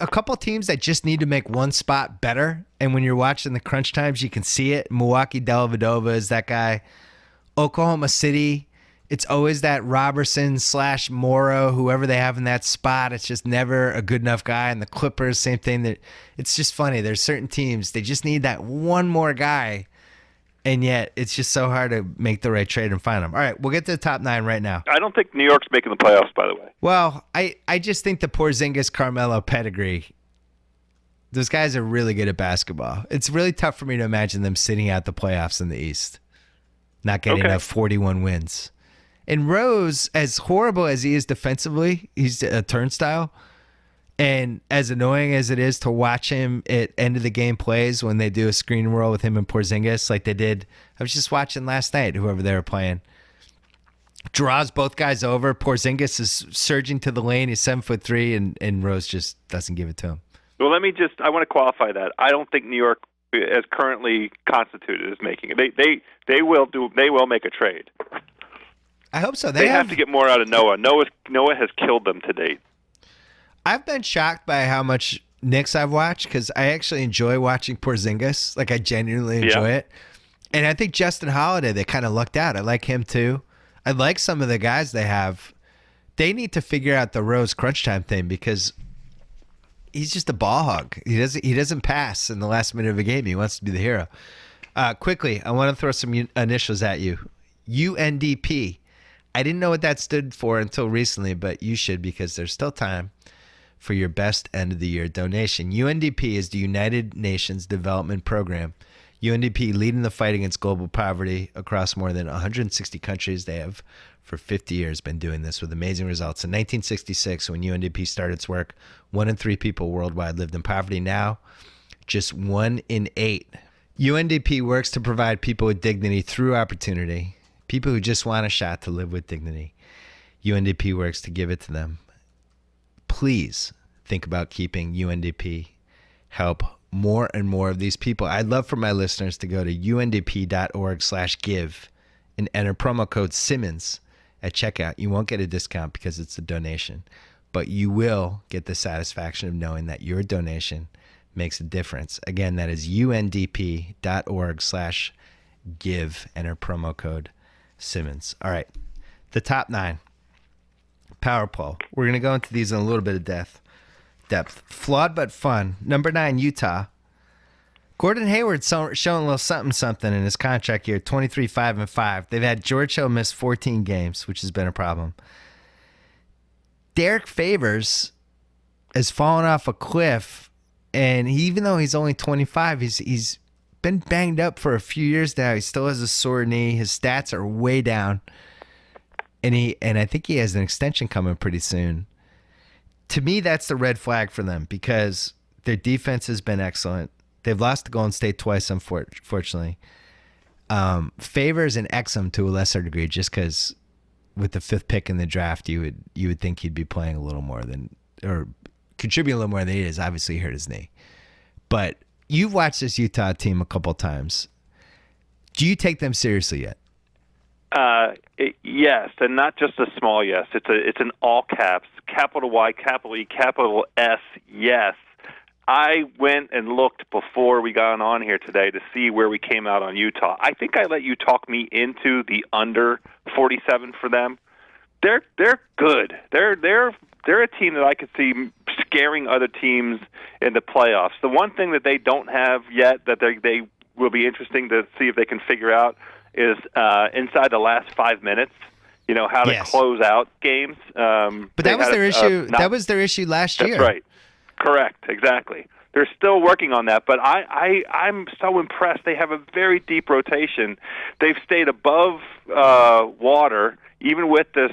a couple teams that just need to make one spot better, and when you're watching the crunch times, you can see it. Milwaukee, Dellavedova is that guy. Oklahoma City, it's always that Robertson / Morrow, whoever they have in that spot. It's just never a good enough guy. And the Clippers, same thing. It's just funny. There's certain teams, they just need that one more guy, and yet it's just so hard to make the right trade and find them. All right, we'll get to the top 9 right now. I don't think New York's making the playoffs, by the way. Well, I just think the Porzingis, Carmelo pedigree, those guys are really good at basketball. It's really tough for me to imagine them sitting out the playoffs in the East, not getting enough 41 wins. And Rose, as horrible as he is defensively, he's a turnstile. And as annoying as it is to watch him at end of the game plays when they do a screen roll with him and Porzingis like they did, I was just watching last night, whoever they were playing. Draws both guys over. Porzingis is surging to the lane. He's 7'3", and Rose just doesn't give it to him. Well, I want to qualify that. I don't think New York, as currently constituted, is making it. They will make a trade. I hope so. They have to get more out of Noah. Noah has killed them to date. I've been shocked by how much Knicks I've watched because I actually enjoy watching Porzingis. Like, I genuinely enjoy it. And I think Justin Holiday, they kind of lucked out. I like him too. I like some of the guys they have. They need to figure out the Rose crunch time thing because he's just a ball hog. He doesn't pass in the last minute of a game. He wants to be the hero. Quickly, I want to throw some initials at you. UNDP. I didn't know what that stood for until recently, but you should because there's still time for your best end of the year donation. UNDP is the United Nations Development Program. UNDP leading the fight against global poverty across more than 160 countries. They have for 50 years been doing this with amazing results. In 1966, when UNDP started its work, 1 in 3 people worldwide lived in poverty. Now, just 1 in 8. UNDP works to provide people with dignity through opportunity, people who just want a shot to live with dignity. UNDP works to give it to them. Please think about keeping UNDP. Help more and more of these people. I'd love for my listeners to go to undp.org/give and enter promo code Simmons at checkout. You won't get a discount because it's a donation, but you will get the satisfaction of knowing that your donation makes a difference. Again, that is undp.org/give. Enter promo code Simmons. All right, the top 9. Power poll. We're going to go into these in a little bit of depth. Flawed but fun. Number 9, Utah. Gordon Hayward's showing a little something in his contract year, 23-5-5. They've had George Hill miss 14 games, which has been a problem. Derek Favors has fallen off a cliff, and even though he's only 25, he's been banged up for a few years now. He still has a sore knee. His stats are way down. And I think he has an extension coming pretty soon. To me, that's the red flag for them because their defense has been excellent. They've lost to Golden State twice, unfortunately. Favors and Exum to a lesser degree, just because with the 5th pick in the draft, you would think he'd be playing a little more than, or contributing a little more than he is. Obviously, he hurt his knee. But you've watched this Utah team a couple times. Do you take them seriously yet? Yes, and not just a small yes. It's an all caps, capital Y, capital E, capital S, yes. I went and looked before we got on here today to see where we came out on Utah. I think I let you talk me into the under 47 for them. They're good. They're a team that I could see scaring other teams in the playoffs. The one thing that they don't have yet that they will be interesting to see if they can figure out is inside the last 5 minutes, how to close out games. But that was their issue. That was their issue last year. That's right. Correct. Exactly. They're still working on that, but I'm so impressed. They have a very deep rotation. They've stayed above water, even with this,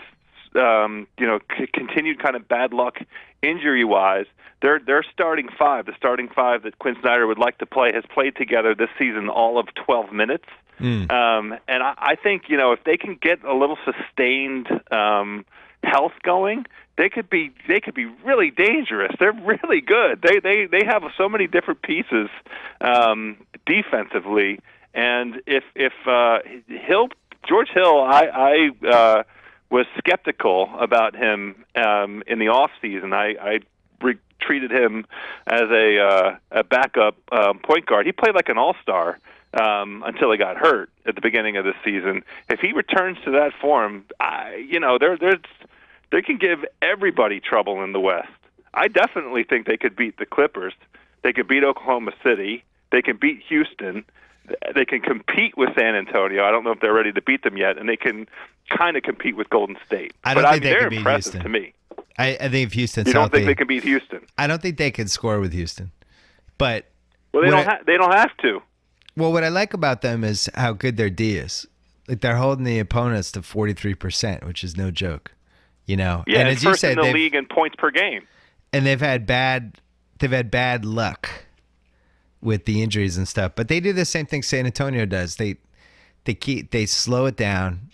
continued kind of bad luck injury-wise. Their starting 5, the starting 5 that Quinn Snyder would like to play, has played together this season all of 12 minutes. And I think, if they can get a little sustained health going, they could be really dangerous. They're really good. They have so many different pieces defensively, and if George Hill, I was skeptical about him in the off season. I treated him as a backup point guard. He played like an all-star until he got hurt at the beginning of the season. If he returns to that form, they can give everybody trouble in the West. I definitely think they could beat the Clippers. They could beat Oklahoma City. They can beat Houston. They can compete with San Antonio. I don't know if they're ready to beat them yet, and they can kind of compete with Golden State. They're impressive to me. I think if Houston's You don't healthy, think they can beat Houston? I don't think they can score with Houston. But they don't have to. Well, what I like about them is how good their D is. Like, they're holding the opponents to 43%, which is no joke. Yeah, and as you said, in the league in points per game. and they've had bad luck with the injuries and stuff. But they do the same thing San Antonio does. They slow it down.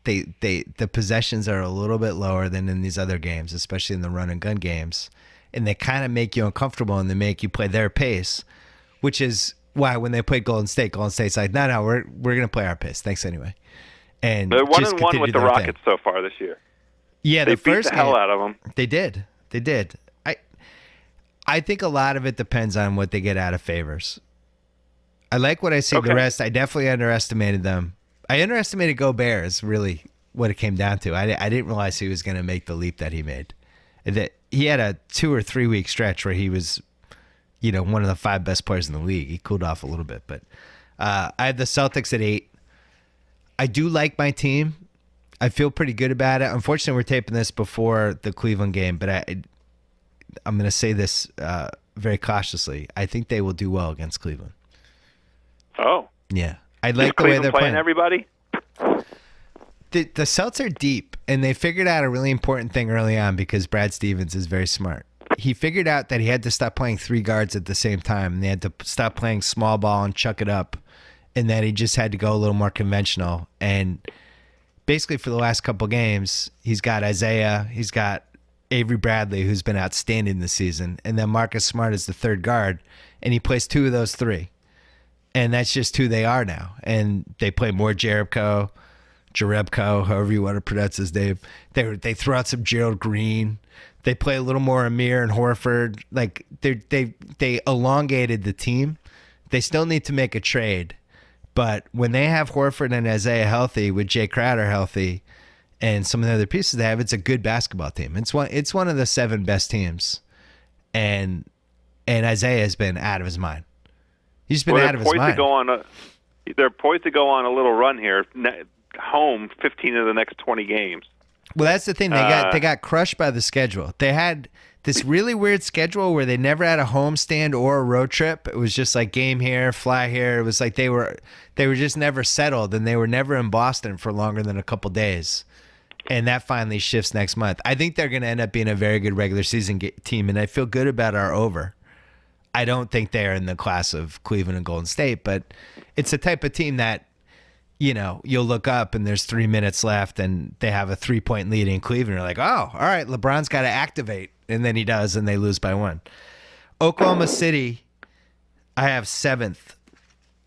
The possessions are a little bit lower than in these other games, especially in the run and gun games, and they kind of make you uncomfortable and they make you play their pace, which is why when they played Golden State's like, no, we're gonna play our pace. Thanks anyway. And they're just 1-1 with the Rockets so far this year. Yeah, they the beat first the hell game, out of them. They did. I think a lot of it depends on what they get out of Favors. I like what I see. Okay. The rest, I definitely underestimated them. I underestimated Gobert is really what it came down to. I didn't realize he was going to make the leap that he made. That he had a 2 or 3 week stretch where he was, one of the 5 best players in the league. He cooled off a little bit, but I have the Celtics at 8. I do like my team. I feel pretty good about it. Unfortunately, we're taping this before the Cleveland game, but I'm going to say this very cautiously. I think they will do well against Cleveland. Oh. Yeah. I like the way they're playing. Everybody? The Celts are deep, and they figured out a really important thing early on because Brad Stevens is very smart. He figured out that he had to stop playing 3 guards at the same time, and they had to stop playing small ball and chuck it up, and that he just had to go a little more conventional. And basically for the last couple games, he's got Isaiah, he's got Avery Bradley, who's been outstanding this season, and then Marcus Smart is the 3rd guard, and he plays 2 of those 3. And that's just who they are now. And they play more Jerebko, however you want to pronounce his name. They throw out some Gerald Green. They play a little more Amir and Horford. Like they elongated the team. They still need to make a trade. But when they have Horford and Isaiah healthy, with Jay Crowder healthy, and some of the other pieces they have, it's a good basketball team. It's one of the 7 best teams. And Isaiah has been out of his mind. He's been out of his mind. They're poised to go on a little run here. Home 15 of the next 20 games. Well, that's the thing. They got crushed by the schedule. They had this really weird schedule where they never had a homestand or a road trip. It was just like game here, fly here. It was like they were just never settled, and they were never in Boston for longer than a couple days. And that finally shifts next month. I think they're going to end up being a very good regular season team, and I feel good about our over. I don't think they're in the class of Cleveland and Golden State, but it's the type of team that, you'll look up and there's 3 minutes left and they have a 3-point lead in Cleveland. You're like, oh, all right, LeBron's got to activate. And then he does, and they lose by 1. Oklahoma City, I have 7th.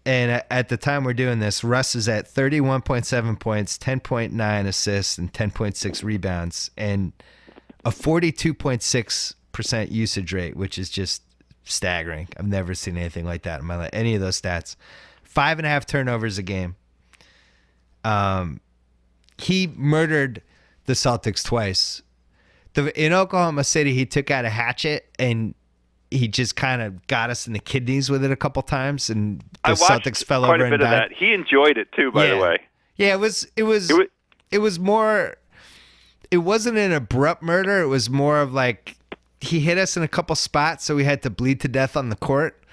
And at the time we're doing this, Russ is at 31.7 points, 10.9 assists, and 10.6 rebounds, and a 42.6% usage rate, which is just staggering. I've never seen anything like that in my life. Any of those stats. 5.5 turnovers a game. He murdered the Celtics twice. In Oklahoma City, he took out a hatchet and he just kind of got us in the kidneys with it a couple times, and the Celtics fell over and died. Quite a bit of that. He enjoyed it too, by the way. Yeah, it was more. It wasn't an abrupt murder. It was more of like he hit us in a couple spots, so we had to bleed to death on the court.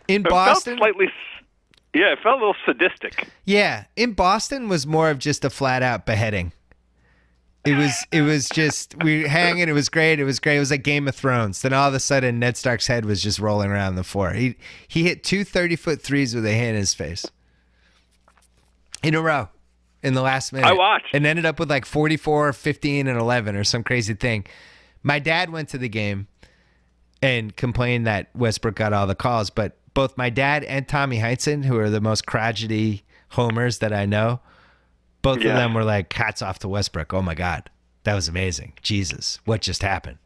In Boston, it felt a little sadistic. Yeah, in Boston was more of just a flat out beheading. It was just we were hanging. It was great. It was like Game of Thrones. Then all of a sudden, Ned Stark's head was just rolling around the floor. He hit 2 30-foot threes with a hand in his face in a row in the last minute. I watched and ended up with like 44, 15, and 11 or some crazy thing. My dad went to the game and complained that Westbrook got all the calls, but both my dad and Tommy Heinsohn, who are the most crotchety homers that I know, both of them were like, hats off to Westbrook. Oh, my God. That was amazing. Jesus, what just happened?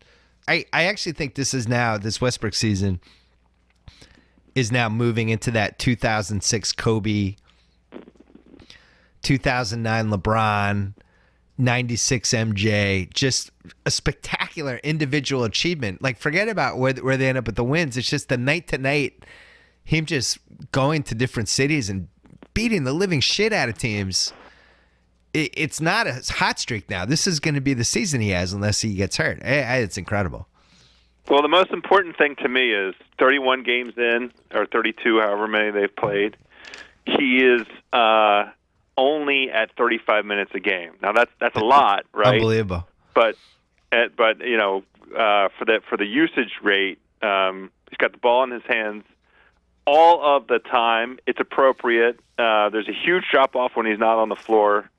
I actually think this Westbrook season is now moving into that 2006 Kobe, 2009 LeBron, 96 MJ, just a spectacular individual achievement. Like, forget about where they end up with the wins. It's just the night to night, him just going to different cities and beating the living shit out of teams. It's not a hot streak now. This is going to be the season he has unless he gets hurt. It's incredible. Well, the most important thing to me is 31 games in, or 32, however many they've played. He is only at 35 minutes a game. Now that's a lot, right? Unbelievable. But for the usage rate. He's got the ball in his hands all of the time. It's appropriate. There's a huge drop off when he's not on the floor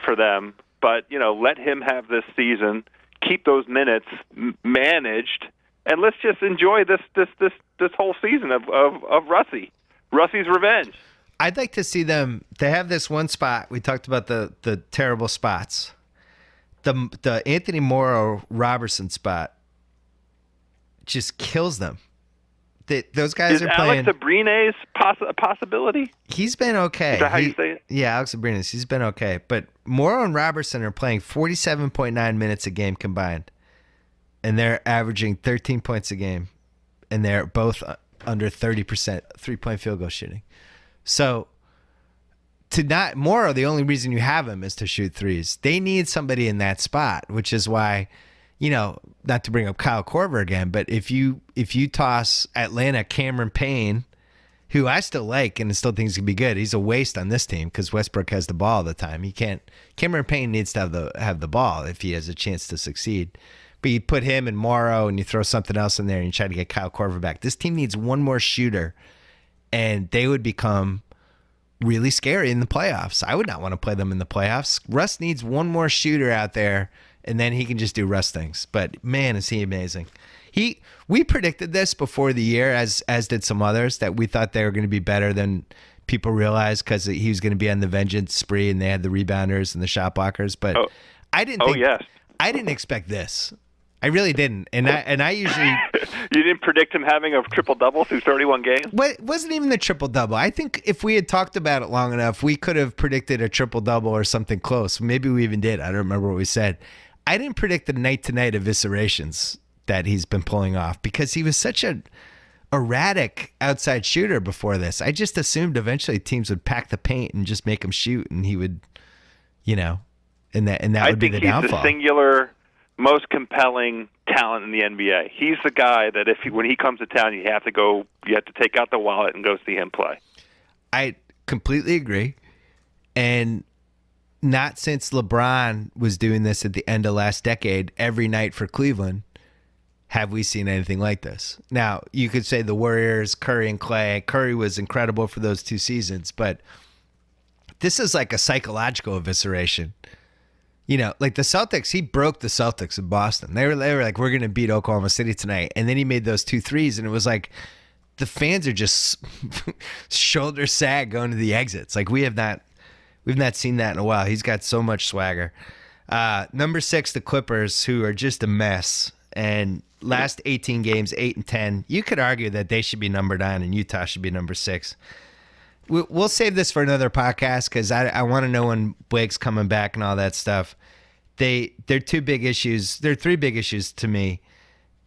for them. But let him have this season. Keep those minutes managed, and let's just enjoy this whole season of Russie's revenge. I'd like to see them. They have this one spot. We talked about the terrible spots. The Anthony Morrow Robertson spot just kills them. Those guys are playing. Alex Abrines a possibility? He's been okay. Is that how you say it? Yeah, Alex Abrines. He's been okay. But Morrow and Robertson are playing 47.9 minutes a game combined. And they're averaging 13 points a game. And they're both under 30% three-point field goal shooting. So, Morrow, the only reason you have him is to shoot threes. They need somebody in that spot, which is why, not to bring up Kyle Korver again, but if you toss Atlanta Cameron Payne, who I still like and still think he's gonna be good, he's a waste on this team because Westbrook has the ball all the time. He can't. Cameron Payne needs to have the ball if he has a chance to succeed. But you put him and Morrow and you throw something else in there and you try to get Kyle Korver back. This team needs one more shooter, and they would become really scary in the playoffs. I would not want to play them in the playoffs. Russ needs one more shooter out there, and then he can just do Russ things. But man, is he amazing. We predicted this before the year, as did some others, that we thought they were going to be better than people realized because he was going to be on the vengeance spree and they had the rebounders and the shot blockers. But I didn't expect this. I really didn't. And I usually You didn't predict him having a triple-double through 31 games? Well, it wasn't even the triple-double. I think if we had talked about it long enough, we could have predicted a triple-double or something close. Maybe we even did. I don't remember what we said. I didn't predict the night-to-night eviscerations that he's been pulling off because he was such an erratic outside shooter before this. I just assumed eventually teams would pack the paint and just make him shoot, and he would, and that would be the downfall. I think he's the singular most compelling talent in the NBA. He's the guy that when he comes to town, you have to take out the wallet and go see him play. I completely agree. And not since LeBron was doing this at the end of last decade, every night for Cleveland, have we seen anything like this. Now, you could say the Warriors, Curry and Clay. Curry was incredible for those 2 seasons, but this is like a psychological evisceration. Like the Celtics, he broke the Celtics in Boston. They were like, we're going to beat Oklahoma City tonight. And then he made those 2 threes, and it was like the fans are just shoulder sag going to the exits. Like we've not seen that in a while. He's got so much swagger. Number 6, the Clippers, who are just a mess. And last 18 games, 8 and 10. You could argue that they should be number 9 and Utah should be number 6. We'll save this for another podcast because I want to know when Blake's coming back and all that stuff. They're 2 big issues. There are 3 big issues to me.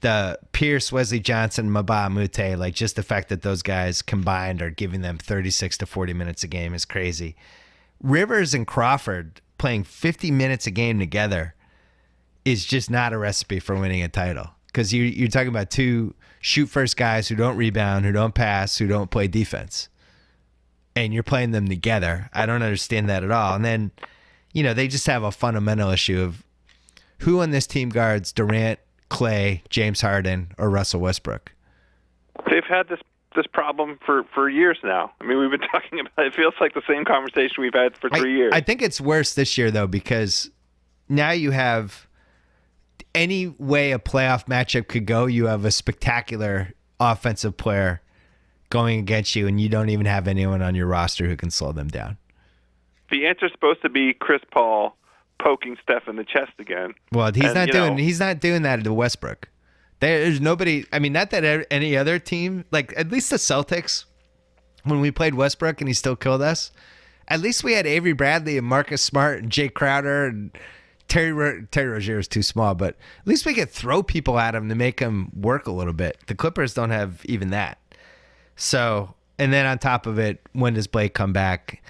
The Pierce, Wesley Johnson, Mbah Moute, like just the fact that those guys combined are giving them 36 to 40 minutes a game is crazy. Rivers and Crawford playing 50 minutes a game together is just not a recipe for winning a title because you're talking about 2 shoot-first guys who don't rebound, who don't pass, who don't play defense. And you're playing them together. I don't understand that at all. And then, they just have a fundamental issue of who on this team guards Durant, Clay, James Harden, or Russell Westbrook. They've had this problem for years now. I mean, we've been talking about it. It feels like the same conversation we've had for 3 years. I think it's worse this year, though, because now you have any way a playoff matchup could go, you have a spectacular offensive player going against you, and you don't even have anyone on your roster who can slow them down. The answer's supposed to be Chris Paul poking Steph in the chest again. Well, he's not doing that to Westbrook. There's nobody. I mean, not that any other team, like at least the Celtics, when we played Westbrook and he still killed us. At least we had Avery Bradley and Marcus Smart and Jay Crowder and Terry Rozier is too small, but at least we could throw people at him to make him work a little bit. The Clippers don't have even that. So, and then on top of it, when does Blake come back?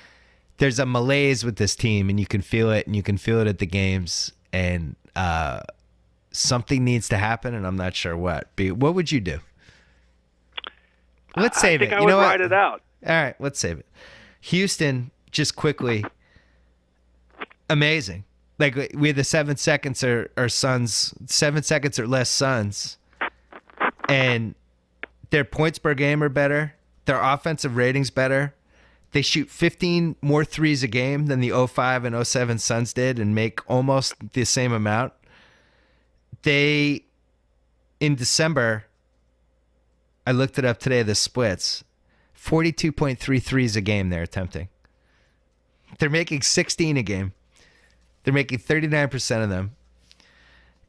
There's a malaise with this team, and you can feel it, and you can feel it at the games, and something needs to happen, and I'm not sure what. But what would you do? Let's save it. I would ride it out. All right, let's save it. Houston, just quickly, amazing. Like we had the 7 seconds or Suns, 7 seconds or less Suns, and their points per game are better. Their offensive ratings better. They shoot 15 more threes a game than the 05 and 07 Suns did and make almost the same amount. In December, I looked it up today, the splits, 42.3 threes a game they're attempting. They're making 16 a game. They're making 39% of them.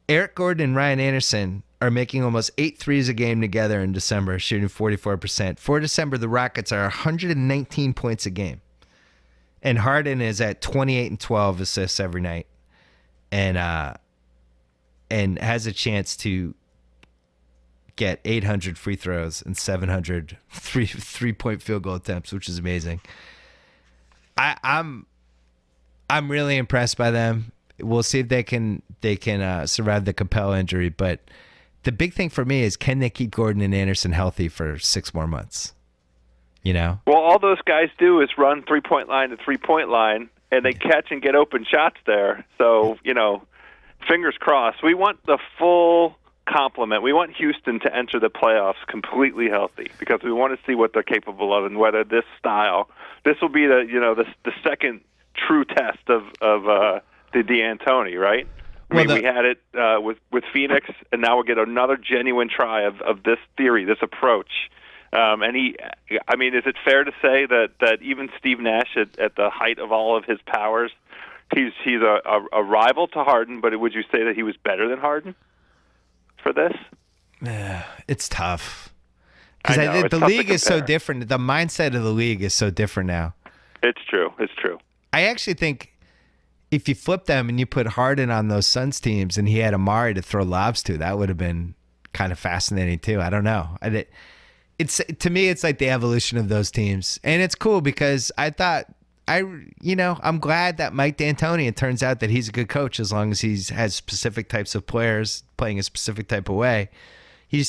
Eric Gordon and Ryan Anderson are making almost 8 threes a game together in December, shooting 44%. For December, the Rockets are 119 points a game. And Harden is at 28 and 12 assists every night. And has a chance to get 800 free throws and 700 three-point field goal attempts, which is amazing. I'm really impressed by them. We'll see if they can survive the Capella injury, but the big thing for me is, can they keep Gordon and Anderson healthy for 6 more months? You know? Well, all those guys do is run three-point line to three-point line, and they catch and get open shots there. So, fingers crossed. We want the full complement. We want Houston to enter the playoffs completely healthy because we want to see what they're capable of and whether this will be the second true test of the D'Antoni, right? We had it with Phoenix, and now we'll get another genuine try of this theory, this approach. Is it fair to say that even Steve Nash at the height of all of his powers, he's a rival to Harden, but would you say that he was better than Harden for this? It's tough. Because the league is so different. The mindset of the league is so different now. It's true. I actually think if you flip them and you put Harden on those Suns teams and he had Amari to throw lobs to, that would have been kind of fascinating too. I don't know. To me, it's like the evolution of those teams. And it's cool because I'm glad that Mike D'Antoni, it turns out that he's a good coach as long as he has specific types of players playing a specific type of way. He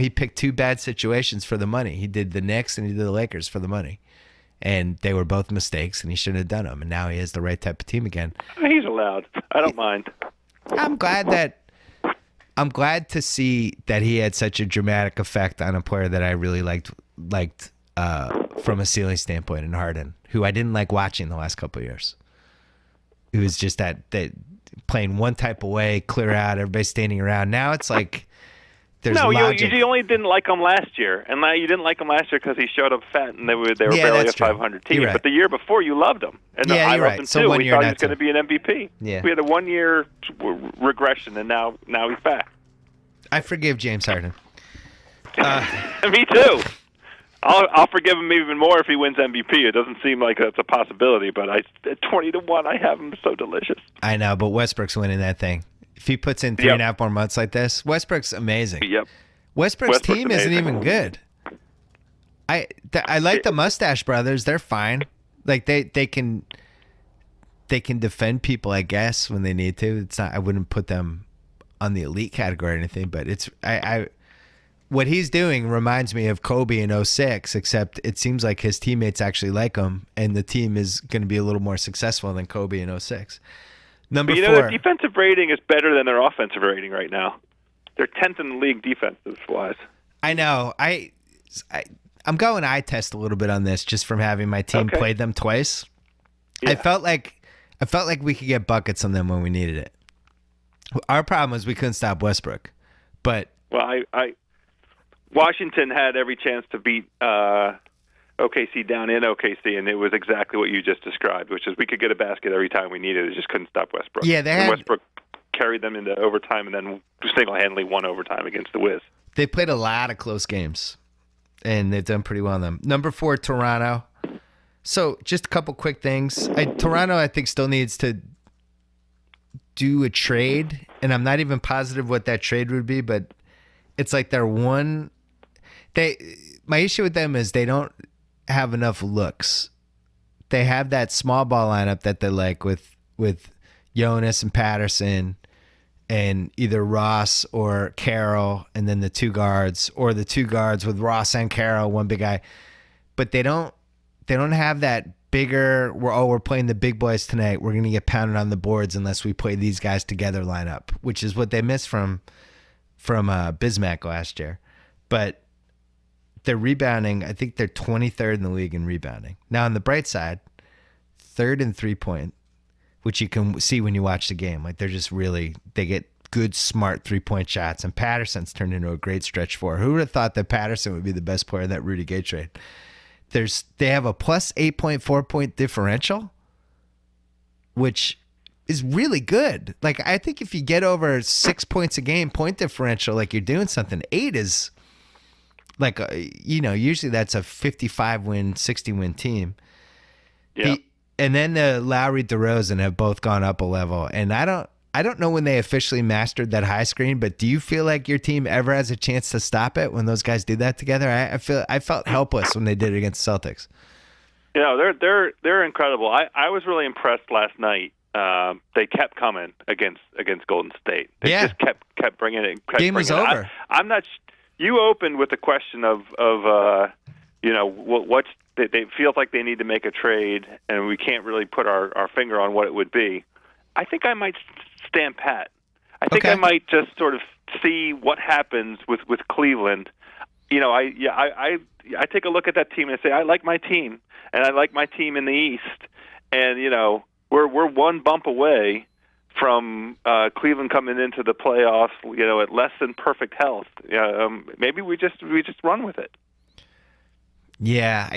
picked 2 bad situations for the money. He did the Knicks and he did the Lakers for the money. And they were both mistakes, and he shouldn't have done them. And now he has the right type of team again. He's allowed. I don't mind. I'm glad to see that he had such a dramatic effect on a player that I really liked from a ceiling standpoint in Harden, who I didn't like watching the last couple of years. It was just that playing one type of way, clear out, everybody standing around. Now it's like there's logic. You only didn't like him last year, and you didn't like him last year because he showed up fat and they were barely a 500 team. Right. But the year before, you loved him, and I loved him so too. 1 We year thought he was going to be an MVP. Yeah. We had a 1 year regression, and now he's back. I forgive James Harden. Me too. I'll forgive him even more if he wins MVP. It doesn't seem like that's a possibility, but at 20-1, I have him so delicious. I know, but Westbrook's winning that thing. If he puts in 3.5 more months like this, Westbrook's amazing. Yep. Westbrook's team isn't even good. I like the Mustache Brothers. They're fine. Like they can defend people, I guess, when they need to. It's not. I wouldn't put them on the elite category or anything, but it's what he's doing reminds me of Kobe in 06, except it seems like his teammates actually like him, and the team is going to be a little more successful than Kobe in 06. Number 4. Their defensive rating is better than their offensive rating right now. They're 10th in the league defensive-wise. I know. I'm going eye test a little bit on this just from having my team play them twice. Yeah. I felt like we could get buckets on them when we needed it. Our problem was we couldn't stop Westbrook. But Washington had every chance to beat OKC down in OKC, and it was exactly what you just described, which is we could get a basket every time we needed it. Just couldn't stop Westbrook. Yeah, Westbrook carried them into overtime and then single-handedly won overtime against the Wiz. They played a lot of close games, and they've done pretty well on them. Number 4, Toronto. So just a couple quick things. Toronto, I think, still needs to do a trade, and I'm not even positive what that trade would be, but it's like my issue with them is they don't have enough looks. They have that small ball lineup that they like with Jonas and Patterson and either Ross or Carroll, and then the 2 guards, or the 2 guards with Ross and Carroll, one big guy. But they don't have that bigger. We're playing the big boys tonight. We're gonna get pounded on the boards unless we play these guys together lineup, which is what they missed from Bismack last year. But they're rebounding. I think they're 23rd in the league in rebounding. Now on the bright side, 3rd in 3-point, which you can see when you watch the game. Like they get good, smart 3-point shots. And Patterson's turned into a great stretch four. Who would have thought that Patterson would be the best player in that Rudy Gay trade? They have a plus 8.4 point differential, which is really good. Like I think if you get over 6 points a game point differential, like you're doing something. 8 is like usually that's a 55 win, 60 win team. Yeah. And then the Lowry DeRozan have both gone up a level, and I don't know when they officially mastered that high screen, but do you feel like your team ever has a chance to stop it when those guys do that together? I felt helpless when they did it against Celtics. They're incredible. I was really impressed last night. They kept coming against Golden State. They just kept bringing it. Game was over. I'm not. You opened with the question of what's. It feels like they need to make a trade, and we can't really put our finger on what it would be. I think I might stand pat. I think I might just sort of see what happens with Cleveland. I take a look at that team and say I like my team, and I like my team in the East, and we're one bump away from Cleveland coming into the playoffs. At less than perfect health. Maybe we just run with it. Yeah,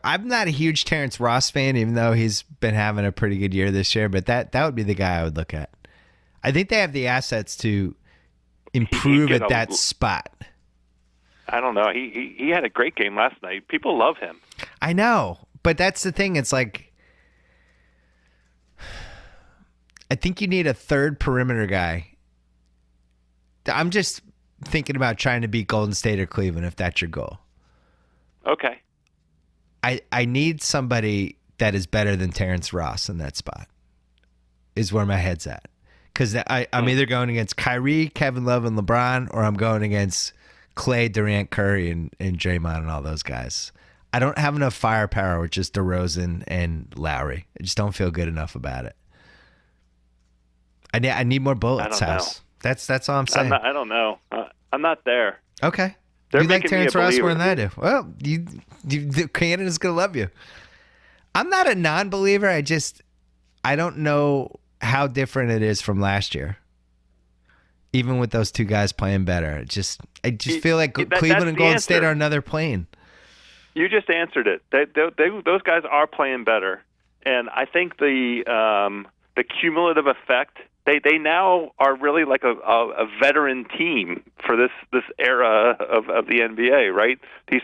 I'm not a huge Terrence Ross fan, even though he's been having a pretty good year this year. But that would be the guy I would look at. I think they have the assets to improve at that spot. I don't know. He had a great game last night. People love him. I know, but that's the thing. It's like I think you need a third perimeter guy. I'm just thinking about trying to beat Golden State or Cleveland if that's your goal. Okay. I need somebody that is better than Terrence Ross in that spot is where my head's at. Because I'm either going against Kyrie, Kevin Love, and LeBron, or I'm going against Clay, Durant, Curry, and Draymond and all those guys. I don't have enough firepower with just DeRozan and Lowry. I just don't feel good enough about it. I need more bullets, House. That's all I'm saying. I don't know. I'm not there. Okay. You like Terrence Ross more than I do. Well, Canada's going to love you. I'm not a non-believer. I don't know how different it is from last year. Even with those two guys playing better. I just feel like Cleveland and Golden State are another plane. You just answered it. Those guys are playing better. And I think the cumulative effect, they now are really like a veteran team for this era of the NBA, right? These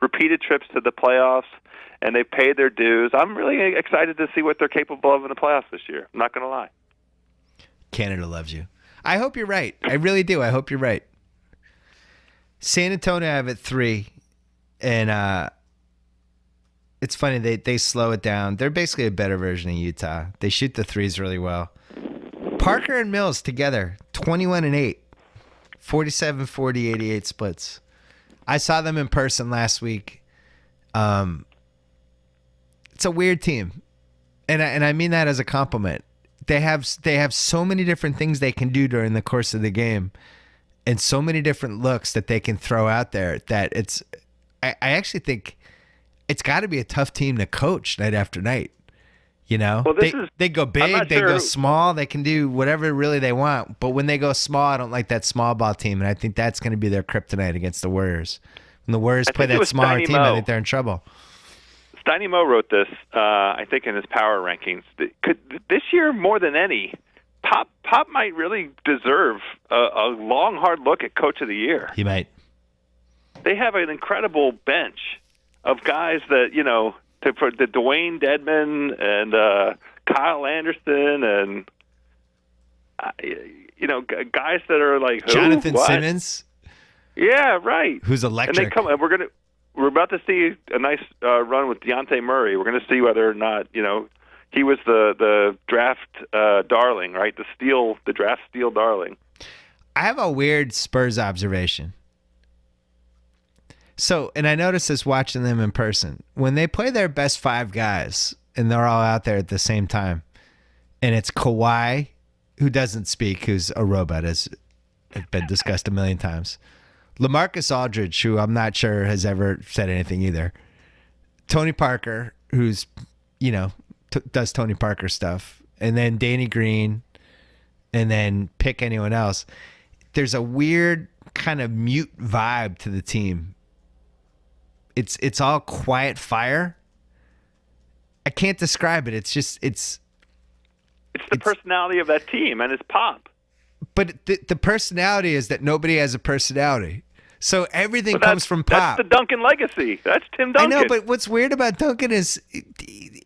repeated trips to the playoffs, and they paid their dues. I'm really excited to see what they're capable of in the playoffs this year. I'm not going to lie. Canada loves you. I hope you're right. I really do. I hope you're right. San Antonio I have at 3, and it's funny, they slow it down. They're basically a better version of Utah. They shoot the threes really well. Parker and Mills together, 21-8, 47-40, 88 splits. I saw them in person last week. It's a weird team, and I mean that as a compliment. They have so many different things they can do during the course of the game, and so many different looks that they can throw out there that I actually think it's got to be a tough team to coach night after night. Well, they go big, they go small, they can do whatever really they want. But when they go small, I don't like that small ball team, and I think that's going to be their kryptonite against the Warriors. When the Warriors play that smaller team, I think they're in trouble. Steiny Moe wrote this, I think, in his power rankings. This year, more than any, Pop might really deserve a long, hard look at Coach of the Year. He might. They have an incredible bench of guys that, for the Dwayne Dedman and Kyle Anderson and, guys that are like, who? Jonathan Simmons. Yeah, right. Who's electric. And they come, and we're about to see a nice run with Dejounte Murray. We're going to see whether or not, he was the draft darling, right? The draft steal darling. I have a weird Spurs observation. So, and I noticed this watching them in person. When they play their best 5 guys and they're all out there at the same time, and it's Kawhi, who doesn't speak, who's a robot, as has been discussed a million times. LaMarcus Aldridge, who I'm not sure has ever said anything either. Tony Parker, who's, does Tony Parker stuff. And then Danny Green, and then pick anyone else. There's a weird kind of mute vibe to the team. It's all quiet fire. I can't describe it. It's the personality of that team and it's pop. But the personality is that nobody has a personality. So everything comes from pop. That's the Duncan legacy. That's Tim Duncan. I know, but what's weird about Duncan is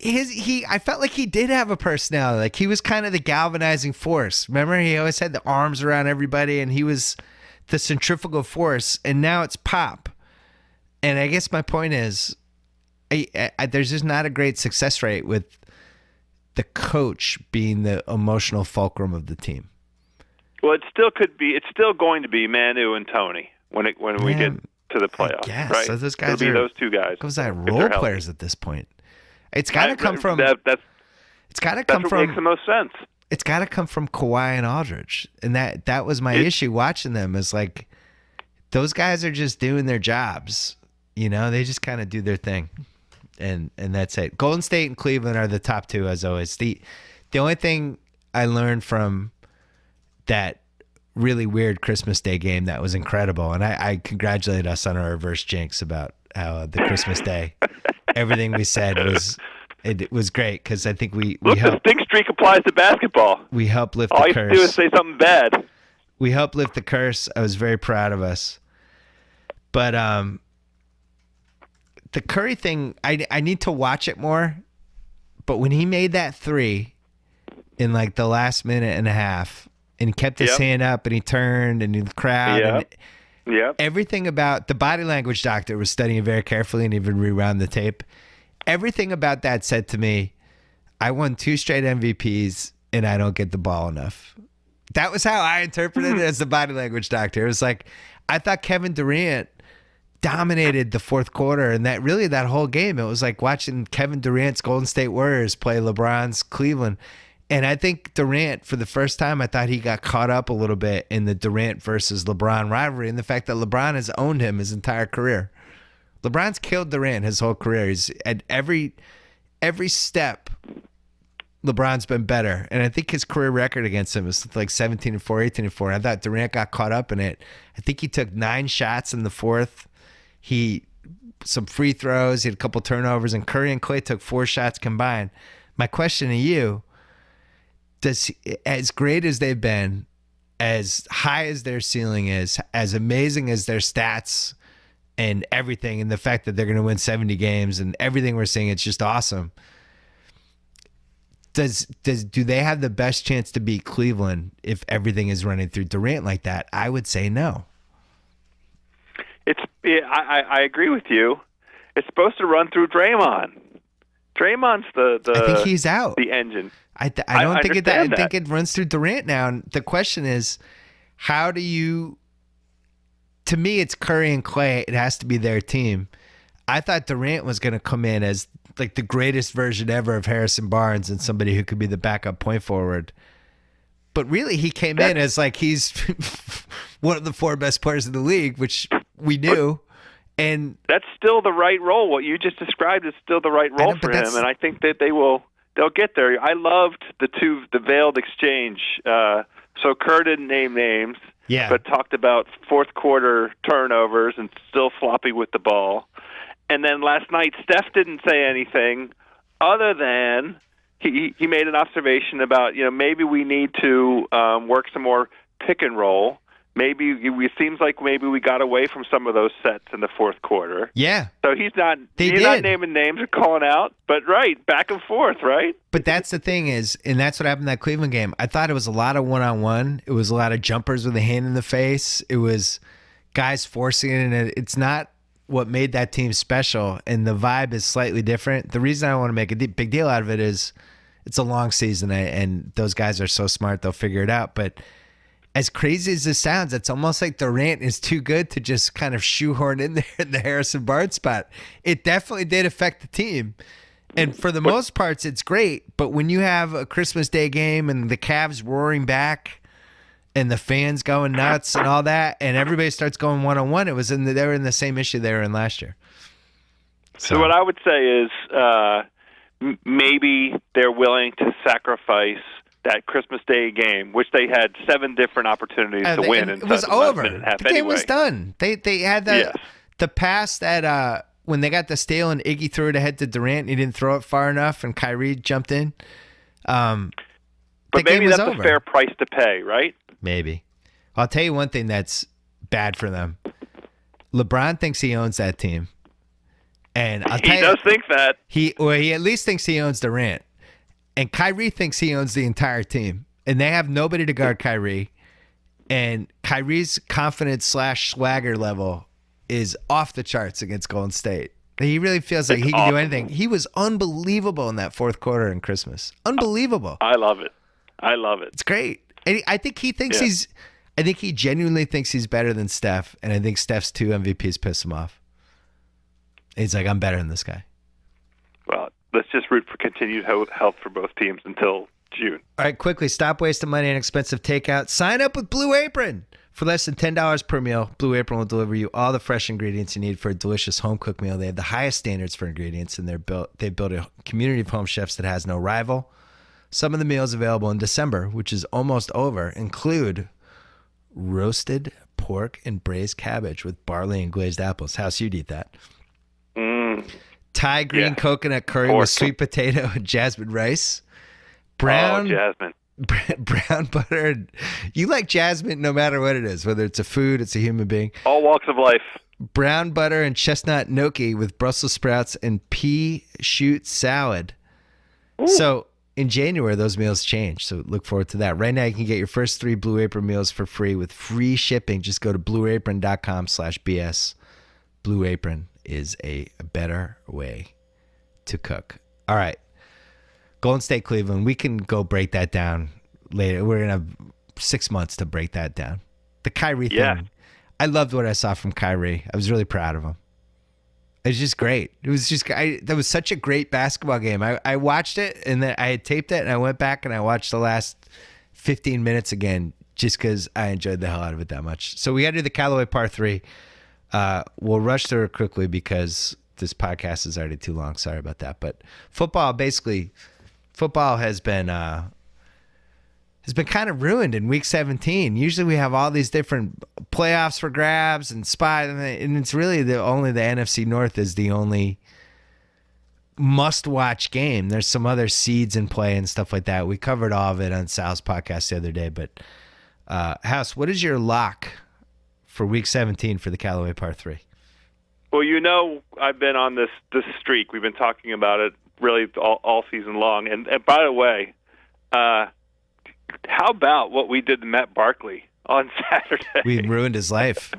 I felt like he did have a personality. Like he was kind of the galvanizing force. Remember, he always had the arms around everybody, and he was the centrifugal force. And now it's pop. And I guess my point is, there's just not a great success rate with the coach being the emotional fulcrum of the team. Well, it still could be. It's still going to be Manu and Tony when we get to the playoffs. Yeah, right? so those guys It'll be those two guys. Those are role players at this point. It's got to come from. It's got to come what from. Makes the most sense. It's got to come from Kawhi and Aldridge, and that was my issue watching them. Is like those guys are just doing their jobs. They just kind of do their thing, and that's it. Golden State and Cleveland are the top 2 as always. The only thing I learned from that really weird Christmas Day game that was incredible, and I congratulate us on our reverse jinx about how the Christmas Day, everything we said was great, because I think we Look, the stink streak applies to basketball. We helped lift All the you curse. have to do is say something bad. We helped lift the curse. I was very proud of us. But the Curry thing, I need to watch it more. But when he made that 3 in like the last minute and a half, and he kept his hand up, and he turned, and the crowd, and everything about the body language doctor was studying it very carefully, and even rewound the tape. Everything about that said to me, I won 2 straight MVPs, and I don't get the ball enough. That was how I interpreted it as the body language doctor. It was like, I thought Kevin Durant dominated the fourth quarter, and that whole game, it was like watching Kevin Durant's Golden State Warriors play LeBron's Cleveland. And I think Durant, for the first time, I thought he got caught up a little bit in the Durant versus LeBron rivalry, and the fact that LeBron has owned him his entire career. LeBron's killed Durant his whole career. He's at every step, LeBron's been better. And I think his career record against him is like 17-4, 18-4. I thought Durant got caught up in it. I think he took 9 shots in the fourth. Some free throws, he had a couple turnovers, and Curry and Clay took 4 shots combined. My question to you, as great as they've been, as high as their ceiling is, as amazing as their stats and everything, and the fact that they're going to win 70 games and everything we're seeing, it's just awesome. Do they have the best chance to beat Cleveland if everything is running through Durant like that? I would say no. I agree with you. It's supposed to run through Draymond. Draymond's the I think he's out. The engine. I don't think it. I think it runs through Durant now. And the question is, how do you? To me, it's Curry and Clay. It has to be their team. I thought Durant was going to come in as like the greatest version ever of Harrison Barnes and somebody who could be the backup point forward. But really, he came in as like he's one of the 4 best players in the league, which we knew. And that's still the right role. What you just described is still the right role for him, and I think that they'll get there. I loved the veiled exchange. So Kerr didn't name names, but talked about fourth quarter turnovers and still floppy with the ball. And then last night, Steph didn't say anything other than he made an observation about, maybe we need to work some more pick and roll. Maybe it seems like maybe we got away from some of those sets in the fourth quarter. Yeah. So he's not naming names or calling out, but back and forth, right? But that's the thing is, and that's what happened in that Cleveland game. I thought it was a lot of one-on-one. It was a lot of jumpers with a hand in the face. It was guys forcing it, and it's not what made that team special, and the vibe is slightly different. The reason I want to make a big deal out of it is it's a long season, and those guys are so smart, they'll figure it out. But as crazy as this sounds, it's almost like Durant is too good to just kind of shoehorn in there in the Harrison Barnes spot. It definitely did affect the team. And for the most parts, it's great. But when you have a Christmas Day game and the Cavs roaring back and the fans going nuts and all that, and everybody starts going one-on-one, they were in the same issue they were in last year. So what I would say is maybe they're willing to sacrifice that Christmas Day game, which they had 7 different opportunities to win. It was over. The game was done. They had the pass that when they got the steal and Iggy threw it ahead to Durant, he didn't throw it far enough, and Kyrie jumped in. But maybe that's a fair price to pay, right? Maybe. I'll tell you one thing that's bad for them. LeBron thinks he owns that team. And I'll tell he does think that. He at least thinks he owns Durant. And Kyrie thinks he owns the entire team. And they have nobody to guard Kyrie. And Kyrie's confidence / swagger level is off the charts against Golden State. He really feels like he can do anything. He was unbelievable in that fourth quarter in Christmas. Unbelievable. I love it. It's great. And I think he thinks I think he genuinely thinks he's better than Steph. And I think Steph's 2 MVPs piss him off. He's like, I'm better than this guy. Well, let's just root for continued health for both teams until June. All right, quickly, stop wasting money on expensive takeout. Sign up with Blue Apron. For less than $10 per meal, Blue Apron will deliver you all the fresh ingredients you need for a delicious home-cooked meal. They have the highest standards for ingredients, and they've built a community of home chefs that has no rival. Some of the meals available in December, which is almost over, include roasted pork and braised cabbage with barley and glazed apples. How's you'd eat that? Thai green coconut curry with sweet potato and jasmine rice. Jasmine. Brown butter. You like jasmine no matter what it is, whether it's a food, it's a human being. All walks of life. Brown butter and chestnut gnocchi with Brussels sprouts and pea shoot salad. Ooh. So in January, those meals change. So look forward to that. Right now, you can get your first 3 Blue Apron meals for free with free shipping. Just go to blueapron.com/BS. Blue Apron is a better way to cook. All right. Golden State, Cleveland. We can go break that down later. We're going to have 6 months to break that down. The Kyrie thing. I loved what I saw from Kyrie. I was really proud of him. It was just great. It was just, that was such a great basketball game. I watched it, and then I had taped it, and I went back and I watched the last 15 minutes again just because I enjoyed the hell out of it that much. So we got to do the Callaway Par 3. We'll rush through it quickly because this podcast is already too long. Sorry about that. But football has been kind of ruined in week 17. Usually we have all these different playoffs for grabs and spot, and it's really only the NFC North is the only must-watch game. There's some other seeds in play and stuff like that. We covered all of it on Sal's podcast the other day. But House, what is your lock for week 17 for the Callaway Par 3? Well, I've been on this streak. We've been talking about it really all season long. And by the way, how about what we did to Matt Barkley on Saturday? We ruined his life.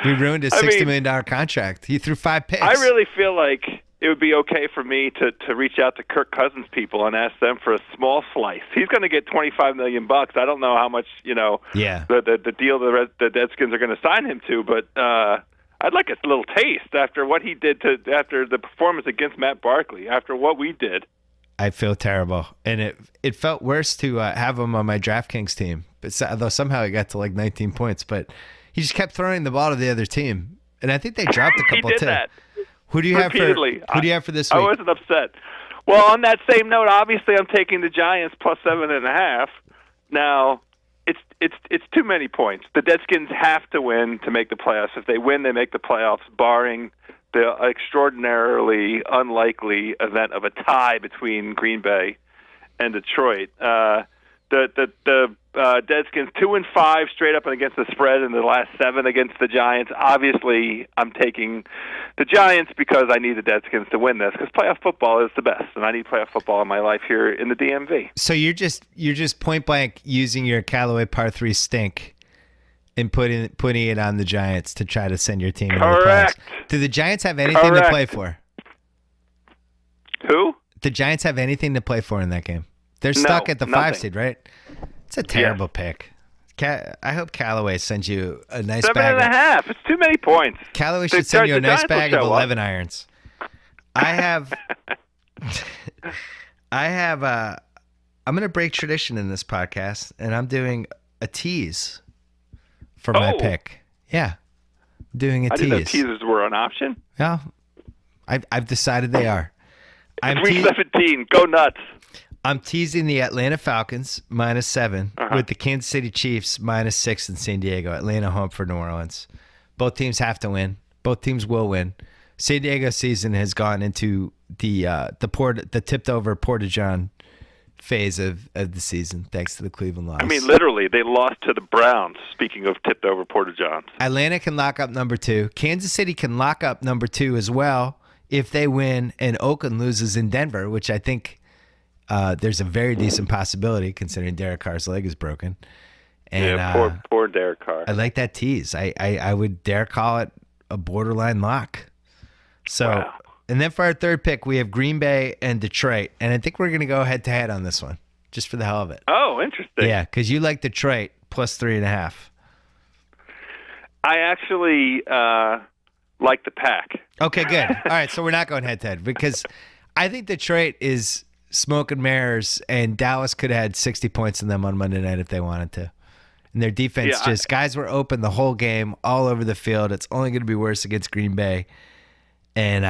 We ruined his $60 million contract. He threw 5 picks. I really feel like it would be okay for me to reach out to Kirk Cousins people and ask them for a small slice. He's going to get $25 million. I don't know how much, the deal the Redskins are going to sign him to, but I'd like a little taste after what he did after the performance against Matt Barkley, after what we did. I feel terrible. And it felt worse to have him on my DraftKings team, though somehow he got to like 19 points, but he just kept throwing the ball to the other team. And I think they dropped a couple he did too. That. Who do you have for this week? I wasn't upset. Well, on that same note, obviously I'm taking the Giants plus 7.5. Now, it's too many points. The Redskins have to win to make the playoffs. If they win, they make the playoffs, barring the extraordinarily unlikely event of a tie between Green Bay and Detroit. The Redskins 2-5 straight up and against the spread in the last 7 against the Giants. Obviously, I'm taking the Giants because I need the Redskins to win this because playoff football is the best, and I need playoff football in my life here in the DMV. So you're just point blank using your Callaway Par 3 stink and putting it on the Giants to try to send your team into the playoffs. Do the Giants have anything to play for? Who? The Giants have anything to play for in that game? They're stuck at the 5 seed, right? It's a terrible pick. I hope Callaway sends you a nice 7.5. It's too many points. Callaway should send you a The nice Giants will bag of show up. 11 irons. I'm going to break tradition in this podcast, and I'm doing a tease for my pick. Yeah. Doing a I tease. didn't know teasers were an option. Yeah. I've decided they are. Week 17. Go nuts. I'm teasing the Atlanta Falcons -7 with the Kansas City Chiefs -6 in San Diego. Atlanta home for New Orleans. Both teams have to win. Both teams will win. San Diego season has gone into the tipped over Porta-John phase of the season, thanks to the Cleveland loss. I mean, literally, they lost to the Browns. Speaking of tipped over Porta-Johns. Atlanta can lock up number 2. Kansas City can lock up number 2 as well if they win and Oakland loses in Denver, which I think there's a very decent possibility considering Derek Carr's leg is broken. And, poor Derek Carr. I like that tease. I would dare call it a borderline lock. So, wow. And then for our third pick, we have Green Bay and Detroit. And I think we're going to go head-to-head on this one, just for the hell of it. Oh, interesting. Yeah, because you like Detroit +3.5. I actually like the Pack. Okay, good. All right, so we're not going head-to-head because I think Detroit is smoke and mirrors, and Dallas could have had 60 points in them on Monday night if they wanted to. And their defense guys were open the whole game, all over the field. It's only going to be worse against Green Bay. And,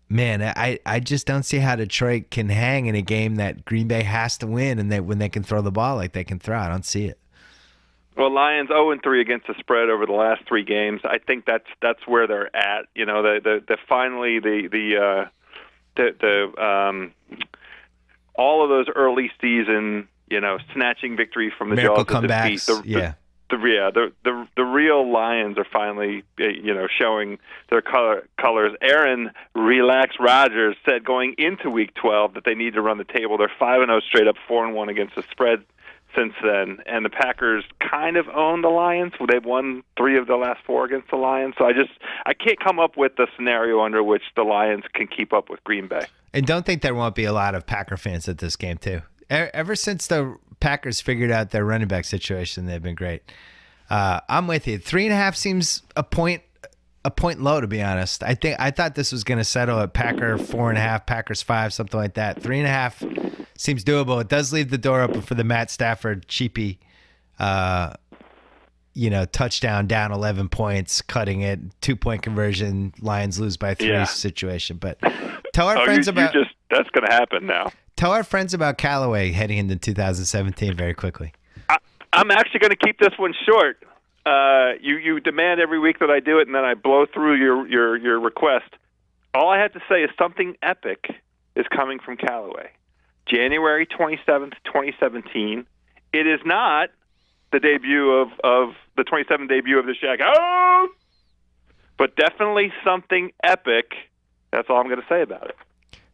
man, I just don't see how Detroit can hang in a game that Green Bay has to win and when they can throw the ball like they can throw. I don't see it. Well, Lions 0-3 against the spread over the last 3 games. I think that's where they're at. You know, the finally the all of those early season, you know, snatching victory from the Miracle jaws of defeat. comebacks. The real Lions are finally, you know, showing their colors. Aaron Relax Rodgers said going into Week 12 that they need to run the table. They're 5-0 straight up, 4-1 against the spread since then. And the Packers kind of own the Lions. They've won 3 of the last 4 against the Lions. So I can't come up with the scenario under which the Lions can keep up with Green Bay. And don't think there won't be a lot of Packer fans at this game too. Ever since the Packers figured out their running back situation, they've been great. I'm with you. 3.5 seems a point low, to be honest. I thought this was going to settle at Packer 4.5, Packers 5, something like that. 3.5 seems doable. It does leave the door open for the Matt Stafford cheapy, touchdown down 11 points, cutting it, 2-point conversion, Lions lose by 3 situation. But tell our friends about that's going to happen now. Tell our friends about Callaway heading into 2017 very quickly. I'm actually going to keep this one short. You demand every week that I do it, and then I blow through your request. All I have to say is something epic is coming from Callaway. January 27th, 2017. It is not the debut of the 27th debut of the Shaq. Oh! But definitely something epic. That's all I'm going to say about it.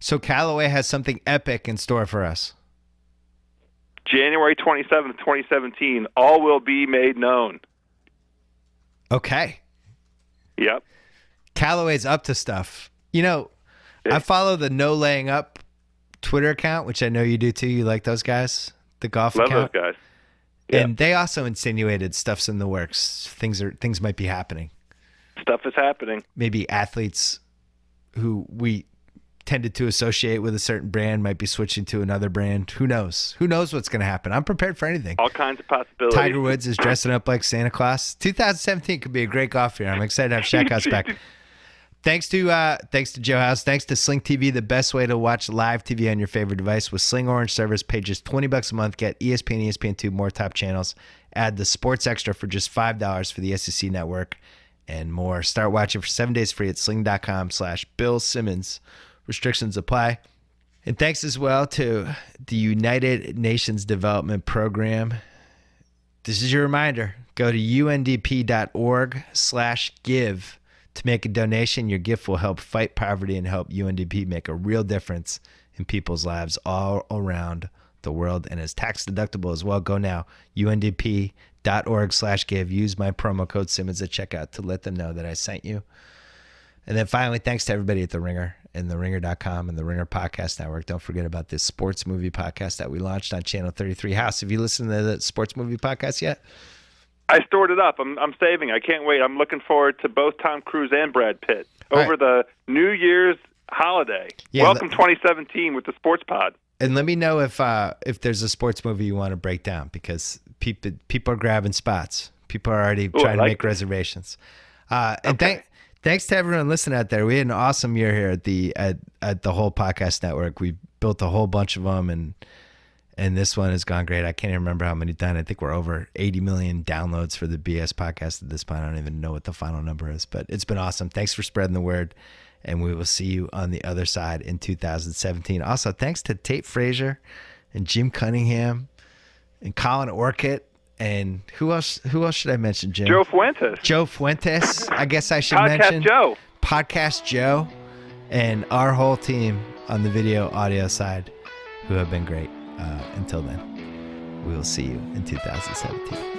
So Callaway has something epic in store for us. January 27th, 2017. All will be made known. Okay. Yep. Callaway's up to stuff. You know, I follow the No Laying Up Twitter account, which I know you do too. You like those guys? The golf Love account? those guys. And they also insinuated stuff's in the works. Things might be happening. Stuff is happening. Maybe athletes who we tended to associate with a certain brand might be switching to another brand. Who knows? Who knows what's going to happen? I'm prepared for anything. All kinds of possibilities. Tiger Woods is dressing up like Santa Claus. 2017 could be a great golf year. I'm excited to have Shaq House back. Thanks to Joe House. Thanks to Sling TV, the best way to watch live TV on your favorite device. With Sling Orange service, pay just $20 a month. Get ESPN, ESPN2, more top channels. Add the Sports Extra for just $5 for the SEC Network and more. Start watching for 7 days free at sling.com/Bill Simmons. Restrictions apply. And thanks as well to the United Nations Development Program. This is your reminder. Go to undp.org/give to make a donation. Your gift will help fight poverty and help UNDP make a real difference in people's lives all around the world. And it's tax deductible as well. Go now. undp.org/give. Use my promo code Simmons at checkout to let them know that I sent you. And then finally, thanks to everybody at The Ringer and theringer.com and the Ringer Podcast Network. Don't forget about this sports movie podcast that we launched on Channel 33 House. Have you listened to the sports movie podcast yet? I stored it up. I'm saving. I can't wait. I'm looking forward to both Tom Cruise and Brad Pitt over the New Year's holiday. Yeah, welcome 2017 with the Sports Pod. And let me know if there's a sports movie you want to break down, because people are grabbing spots. People are already trying to make reservations. And thanks to everyone listening out there. We had an awesome year here at the whole podcast network. We built a whole bunch of them, and this one has gone great. I can't even remember how many done. I think we're over 80 million downloads for the BS podcast at this point. I don't even know what the final number is, but it's been awesome. Thanks for spreading the word, and we will see you on the other side in 2017. Also, thanks to Tate Frazier and Jim Cunningham and Colin Orcutt. And who else should I mention, Jim? Joe Fuentes. Joe Fuentes, I guess I should mention. Podcast Joe. And our whole team on the video audio side, who have been great. Until then, we will see you in 2017.